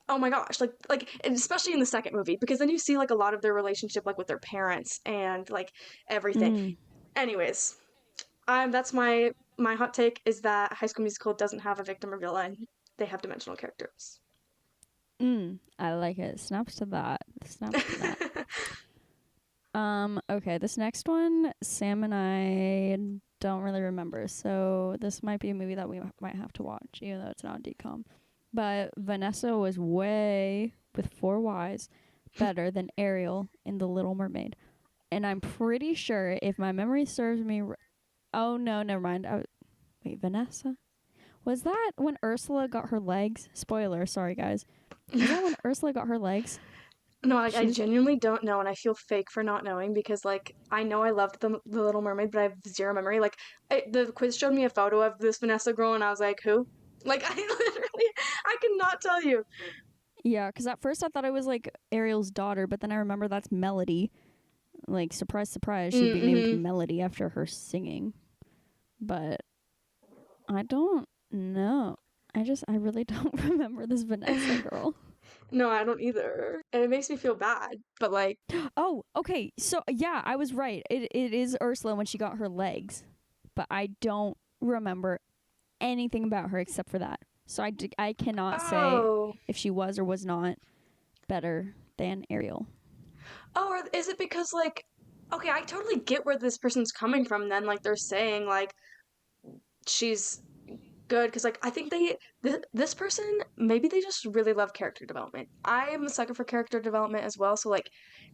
oh my gosh, like especially in the second movie because then you see like a lot of their relationship like with their parents and like everything. Mm. Anyways, that's my hot take is that High School Musical doesn't have a victim or villain. They have dimensional characters. I like it. Snaps to that. Snaps to that. Okay, this next one, Sam and I don't really remember, so this might be a movie that we might have to watch, even though it's not DCOM. But Vanessa was way, with 4 Ys, better than Ariel in The Little Mermaid. And I'm pretty sure, if my memory serves me, oh no, never mind. Wait, Vanessa? Was that when Ursula got her legs? Spoiler, sorry guys. Was that when Ursula got her legs? No, I She's genuinely don't know, and I feel fake for not knowing because, like, I know I loved the Little Mermaid, but I have zero memory. Like, the quiz showed me a photo of this Vanessa girl, and I was like, who? Like, I literally, I could not tell you. Yeah, because at first I thought it was like Ariel's daughter, but then I remember that's Melody. Like, surprise, surprise, she'd be named Mm-hmm. Melody after her singing. But I don't know. I really don't remember this Vanessa girl. No, I don't either, and it makes me feel bad. But like, Oh, okay. So, yeah, I was right. It is Ursula when she got her legs. But I don't remember anything about her except for that. So I cannot say oh, if she was or was not better than Ariel. oh, or is it because like, okay, I totally get where this person's coming from. Then, like, they're saying like she's good because like I think this person maybe they just really love character development. I am a sucker for character development as well, so like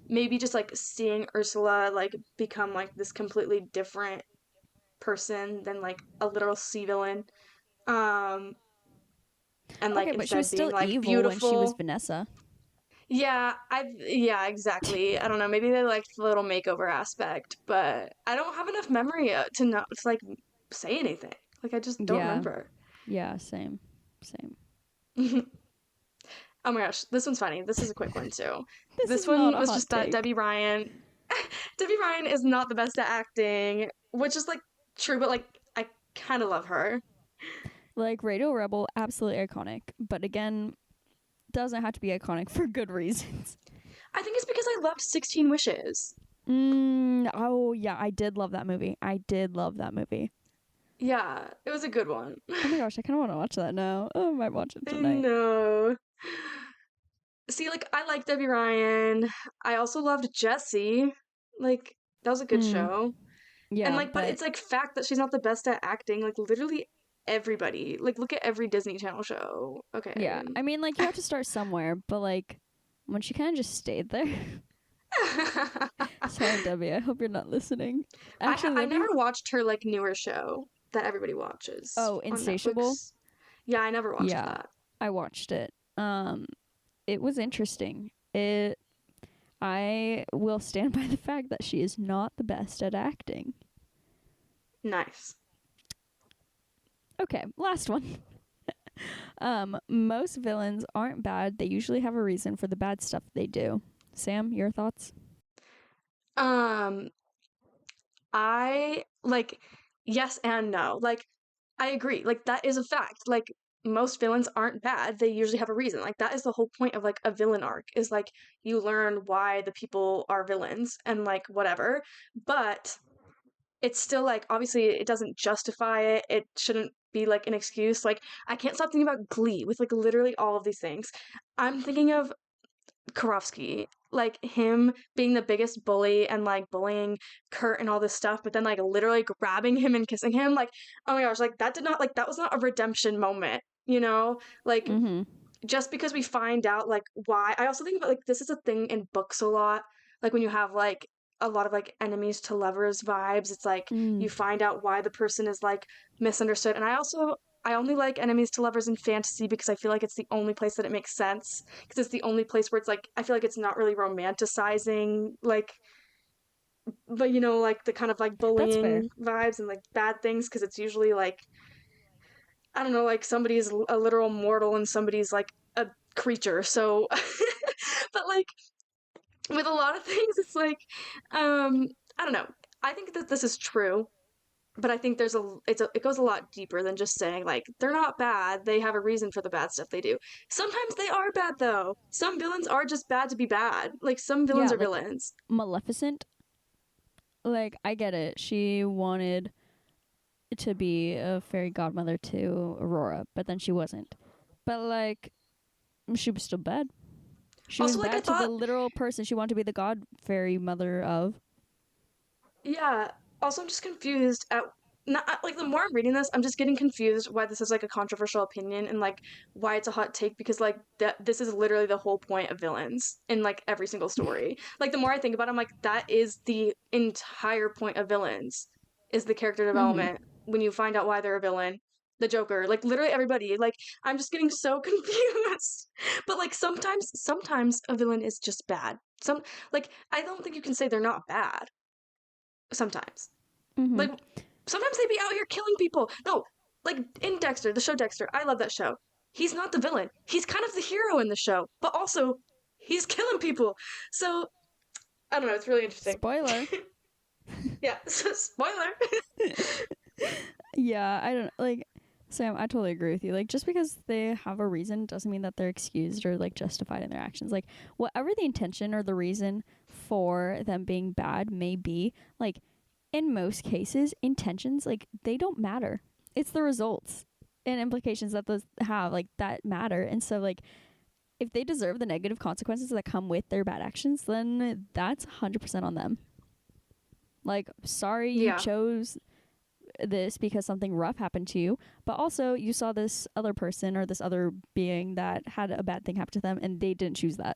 maybe just like seeing Ursula like become like this completely different person than like a literal sea villain, um, and like Okay, but she was instead being still like evil when she was beautiful. Vanessa. Yeah, exactly. I don't know. Maybe they liked the little makeover aspect, but I don't have enough memory to know to like say anything. Like I just don't Yeah. remember. Yeah, same. Same. Oh my gosh, this one's funny. This is a quick one too. This This is not one a was hot just that take. Debbie Ryan is not the best at acting, which is like true, but like I kind of love her. Like Radio Rebel, absolutely iconic. But again, doesn't have to be iconic for good reasons. I think it's because I loved 16 Wishes. Oh yeah, I did love that movie. I did love that movie. Yeah, it was a good one. Oh my gosh, I kind of want to watch that now. Oh, I might watch it I tonight. know. See, like I like Debbie Ryan. I also loved Jessie. Like that was a good Mm, show. And yeah, like, but but it's like fact that she's not the best at acting. Like literally everybody. Like look at every Disney Channel show. yeah, Okay. I mean, like you have to start somewhere. But like, when she kind of just stayed there. Sorry, Debbie. I hope you're not listening. Actually, I let me. never watched her like newer show that everybody watches Oh, on Insatiable. Netflix. Yeah, I never watched Yeah, that. I watched it. It was interesting. I will stand by the fact that she is not the best at acting. Nice. Okay, last one. Most villains aren't bad. They usually have a reason for the bad stuff they do. Sam, your thoughts? Um, I like yes and no. Like I agree. Like that is a fact. Like most villains aren't bad. They usually have a reason. Like that is the whole point of like a villain arc is like you learn why the people are villains and like whatever. But it's still like obviously it doesn't justify it. It shouldn't be like an excuse. Like I can't stop thinking about Glee with like literally all of these things. I'm thinking of Karofsky, like him being the biggest bully and like bullying Kurt and all this stuff, but then like literally grabbing him and kissing him. Like, oh my gosh, like that did not like that was not a redemption moment, you know? Like Mm-hmm. just because we find out like why. I also think about like this is a thing in books a lot. Like when you have like a lot of like enemies to lovers vibes, it's like Mm. you find out why the person is like misunderstood. And I only like enemies to lovers in fantasy because I feel like it's the only place that it makes sense because it's the only place where it's like I feel like it's not really romanticizing like but you know like the kind of like That's fair. bullying vibes and like bad things because it's usually like I don't know, like somebody's a literal mortal and somebody's like a creature. So, but like with a lot of things, it's like, I don't know. I think that this is true. but I think it goes a lot deeper than just saying like they're not bad. They have a reason for the bad stuff they do. Sometimes they are bad though. Some villains are just bad to be bad. Like some villains Yeah, are like villains. Maleficent. Like I get it. She wanted to be a fairy godmother to Aurora, but then she wasn't. But like she was still bad. She was Also, like I bad to the thought, literal person she wanted to be the god fairy mother of. yeah. Also, I'm just confused at not like the more I'm reading this, I'm just getting confused why this is like a controversial opinion and like why it's a hot take because like this is literally the whole point of villains in like every single story. Like the more I think about it, I'm like that is the entire point of villains is the character Mm-hmm. development when you find out why they're a villain. The Joker, like literally everybody. Like I'm just getting so confused. But like sometimes a villain is just bad. Like I don't think you can say they're not bad sometimes. Mm-hmm. Like sometimes they be out here killing people. No, like in Dexter, the show Dexter, I love that show. He's not the villain. He's kind of the hero in the show, but also he's killing people. So I don't know. It's really interesting. Spoiler. Yeah. So, spoiler. Yeah, I don't like Sam, I totally agree with you. Like just because they have a reason doesn't mean that they're excused or like justified in their actions. Like whatever the intention or the reason for them being bad may be, like in most cases, intentions like they don't matter. It's the results and implications that those have like that matter. And so like if they deserve the negative consequences that come with their bad actions, then that's 100% on them. Like sorry you Yeah. chose this because something rough happened to you, but also you saw this other person or this other being that had a bad thing happen to them and they didn't choose that.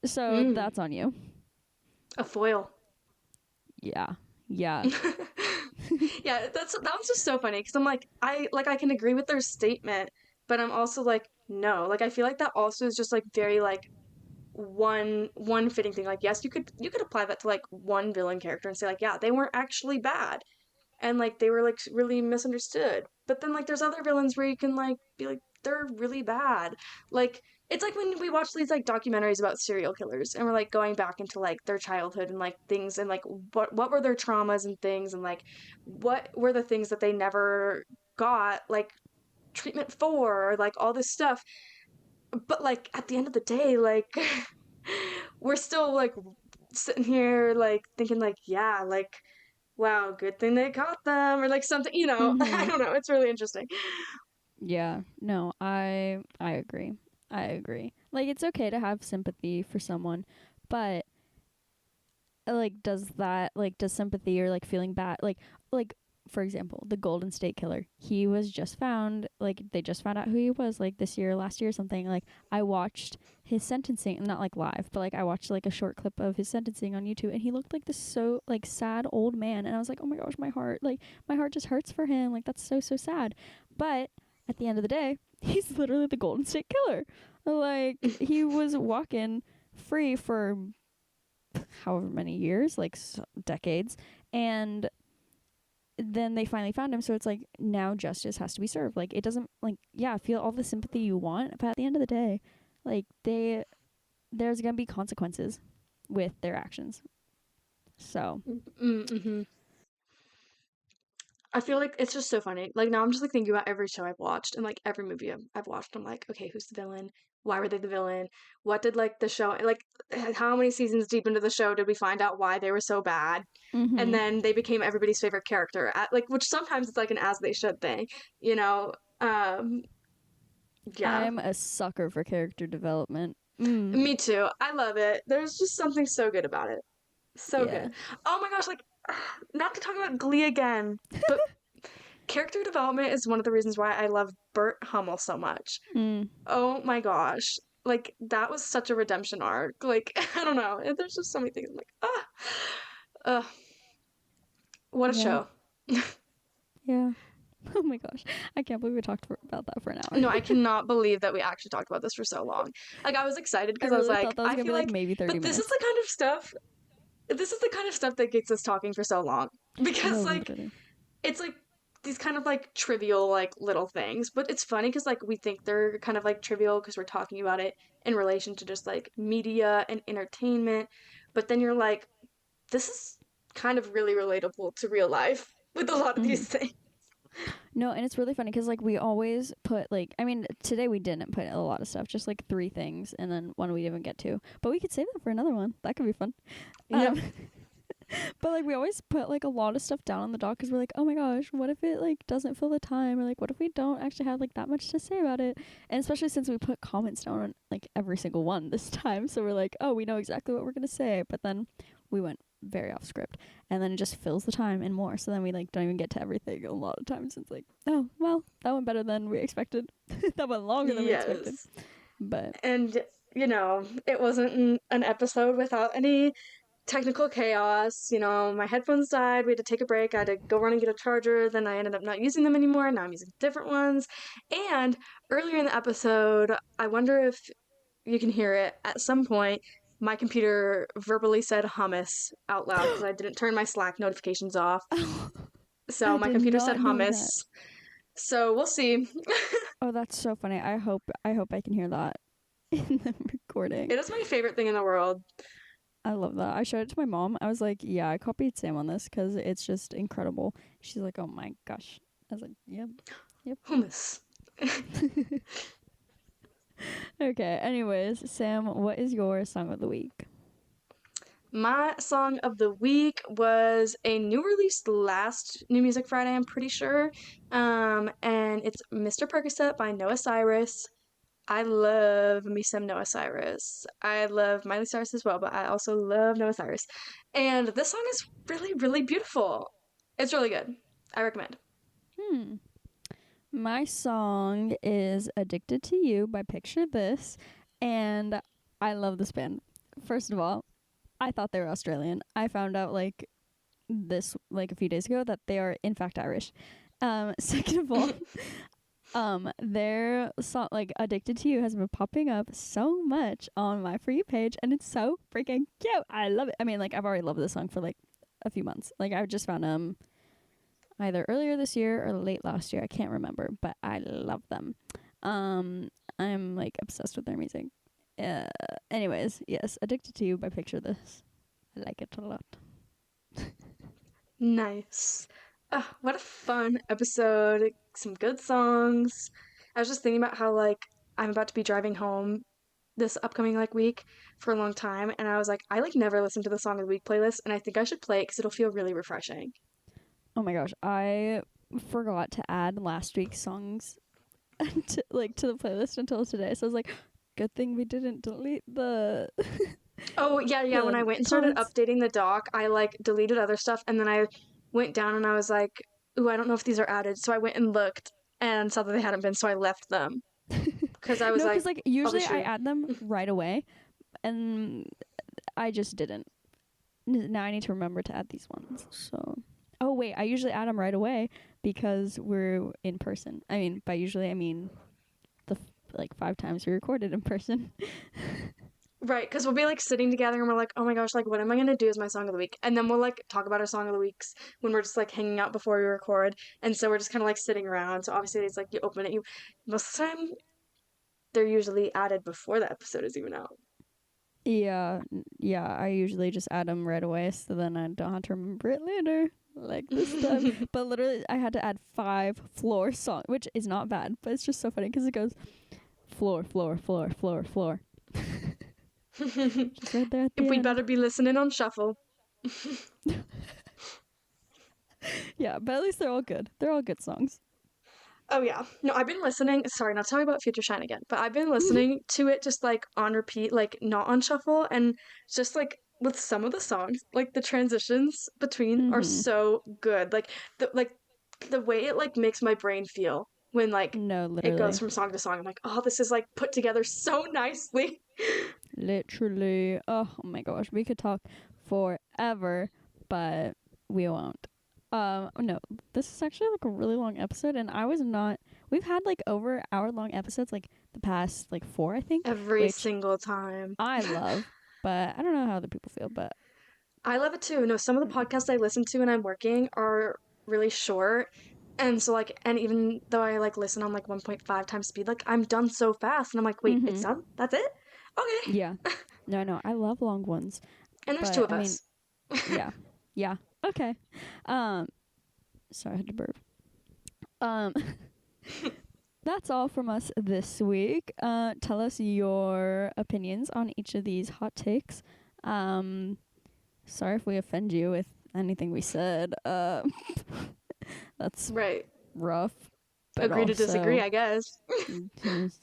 So Mm, that's on you. a foil. Yeah. Yeah. Yeah, that was just so funny because I'm like I can agree with their statement, but I'm also like no. Like I feel like that also is just like very like one fitting thing. Like yes, you could apply that to like one villain character and say like yeah, they weren't actually bad and like they were like really misunderstood. But then like there's other villains where you can like be like they're really bad. Like it's like when we watch these like documentaries about serial killers and we're like going back into like their childhood and like things and like what were their traumas and things and like what were the things that they never got like treatment for or like all this stuff. But like at the end of the day, like we're still like sitting here like thinking like yeah, like wow, good thing they caught them, or like something, I Mhm. don't know. It's really interesting. Yeah. No, I agree. I agree. Like it's okay to have sympathy for someone, but like does sympathy or like feeling bad like for example the Golden State Killer, he was just found, like they just found out who he was like this year last year or something. Like I watched his sentencing, not like live, but like I watched like a short clip of his sentencing on YouTube, and he looked like this so like sad old man, and I was like, oh my gosh, my heart just hurts for him, like that's so sad. But at the end of the day, he's literally the Golden State Killer. Like he was walking free for however many years, like decades, and then they finally found him. So it's like now justice has to be served. Like it doesn't like yeah, feel all the sympathy you want, but at the end of the day, like there's gonna be consequences with their actions. So Mm-hmm. I feel like it's just so funny. Like now I'm just like thinking about every show I've watched and like every movie I've watched. I'm like, okay, who's the villain? Why were they the villain? What did like the show like? How many seasons deep into the show did we find out why they were so bad? And mm-hmm. then they became everybody's favorite character. At, like, which sometimes it's like an as they should thing, you know? Um, yeah, I'm a sucker for character development. me too. I love it. There's just something so good about it. So Yeah. good. Oh my gosh, like, not to talk about Glee again, but character development is one of the reasons why I love Burt Hummel so much. Mm. Oh my gosh. Like, that was such a redemption arc. Like, I don't know. There's just so many things. I'm like, uh, what a Yeah. show. Yeah. Oh my gosh. I can't believe we talked about that for an hour. No, I cannot believe that we actually talked about this for so long. Like, I was excited I because I was really thought like, that was I gonna be feel like like, maybe 30 but minutes. this is the kind of stuff that gets us talking for so long. Because, No, like, literally. it's like these kind of like trivial like little things, but it's funny because like we think they're kind of like trivial because we're talking about it in relation to just like media and entertainment, but then you're like this is kind of really relatable to real life. with a lot of Mm-hmm. these things. No, and it's really funny because like we always put like I mean today we didn't put a lot of stuff, just like 3 things, and then one we didn't get to. But we could save that for another one. That could be fun. Yep. Um, but like we always put like a lot of stuff down on the doc because we're like, oh my gosh, what if it like doesn't fill the time, or like what if we don't actually have like that much to say about it? And especially since we put comments down on like every single one this time, so we're like, oh, we know exactly what we're gonna say. But then we went very off script, and then it just fills the time and more. So then we like don't even get to everything a lot of times. It's like, oh well, that went better than we expected. That went longer than we expected. Yes. But And, it wasn't an episode without any technical chaos. My headphones died. We had to take a break. I had to go run and get a charger. Then I ended up not using them anymore. Now I'm using different ones. And earlier in the episode, I wonder if you can hear it at some point. My computer verbally said hummus out loud because I didn't turn my Slack notifications off. So I my did computer said not know that. hummus. So we'll see. Oh, that's so funny. I hope I can hear that in the recording. It is my favorite thing in the world. I love that. I showed it to my mom. I was like, yeah, I copied Sam on this because it's just incredible. She's like, oh my gosh. I was like, yep, yep. Hummus. Okay, anyways, Sam, what is your song of the week? My song of the week was a new release last New Music Friday, I'm pretty sure. And it's Mr. Percocet by Noah Cyrus. I love me some Noah Cyrus. I love Miley Cyrus as well, but I also love Noah Cyrus. And this song is really, really beautiful. It's really good. I recommend. Hmm. My song is Addicted to You by Picture This, and I love this band. First of all, I thought they were Australian. I found out like a few days ago that they are in fact Irish. Second of all, their song like Addicted to You has been popping up so much on my For You page, and it's so freaking cute. I love it. I mean, like I've already loved this song for like a few months. Like I just found either earlier this year or late last year. I can't remember, but I love them. I'm like obsessed with their music. Anyways, yes, Addicted to You by Picture This. I like it a lot. Nice. What a fun episode. Some good songs. I was just thinking about how, like, I'm about to be driving home this upcoming, like, week for a long time, and I was like, I, like, never listened to the Song of the Week playlist, and I think I should play it because it'll feel really refreshing. Oh my gosh, I forgot to add last week's songs to the playlist until today. So I was like, good thing we didn't delete the Oh, yeah, yeah. When I the went and started comments. updating the doc, I like deleted other stuff and then I went down and I was like, ooh, I don't know if these are added. So I went and looked and saw that they hadn't been, so I left them because I was No, like, because like I'll be usually I sure. add them right away, and I just didn't. Now I need to remember to add these ones. So, oh wait, I usually add them right away because we're in person. I mean, by usually I mean like 5 times we recorded in person. Right, because we'll be like sitting together and we're like, oh my gosh, like what am I gonna do as my song of the week? And then we'll like talk about our song of the weeks when we're just like hanging out before we record. And so we're just kind of like sitting around. So obviously it's like you open it, you most of the time they're usually added before the episode is even out. Yeah, yeah. I usually just add them right away, so then I don't have to remember it later, like this time. But literally, I had to add 5 floor songs, which is not bad, but it's just so funny because it goes floor, floor, floor, floor, floor, just right there at the We'd end. better be listening on shuffle. Yeah, but at least they're all good. They're all good songs. Oh yeah. No, I've been listening. Sorry, not talking about Future Shine again, but I've been listening to it just like on repeat, like not on shuffle, and just like with some of the songs, like the transitions between are Mm-hmm. so good. Like the way it like makes my brain feel when like No, it goes literally, from song to song. I'm like, oh, this is like put together so nicely. literally. Oh my gosh, we could talk forever, but we won't. No, this is actually like a really long episode, and I was not. We've had like over hour-long episodes, like the past like 4, I think, Every which single time. I love, but I don't know how other people feel. But I love it too. No, some of the podcasts I listen to when I'm working are really short. And so like and even though I like listen on like 1.5 times speed, like I'm done so fast and I'm like, "Wait, it's mm-hmm. done? That's it?" Okay. Yeah, no, I love long ones, And there's two but of I mean, us. yeah, yeah, okay. Um, Sorry, I had to burp. That's all from us this week. Tell us your opinions on each of these hot takes. Sorry if we offend you with anything we said. That's Right. rough, but Agree to disagree, also, I guess.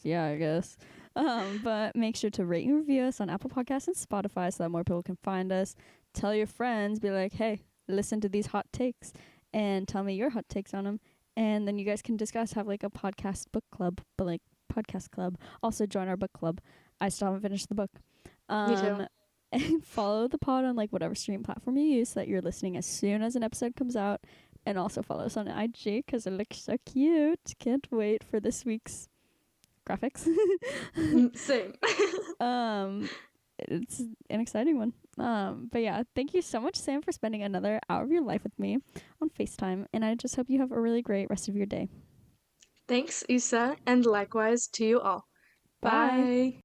yeah, I guess. But make sure to rate and review us on Apple Podcasts and Spotify so that more people can find us. Tell your friends, be like, hey, listen to these hot takes, and tell me your hot takes on them. And then you guys can discuss, have like a podcast book club, but like podcast club. Also join our book club. I still haven't finished the book. Me too. And follow the pod on like whatever stream platform you use so that you're listening as soon as an episode comes out. And also follow us on IG because it looks so cute. Can't wait for this week's graphics. Same. It's an exciting one. But yeah, thank you so much, Sam, for spending another hour of your life with me on FaceTime. And I just hope you have a really great rest of your day. Thanks, Issa, and likewise to you all. Bye. Bye.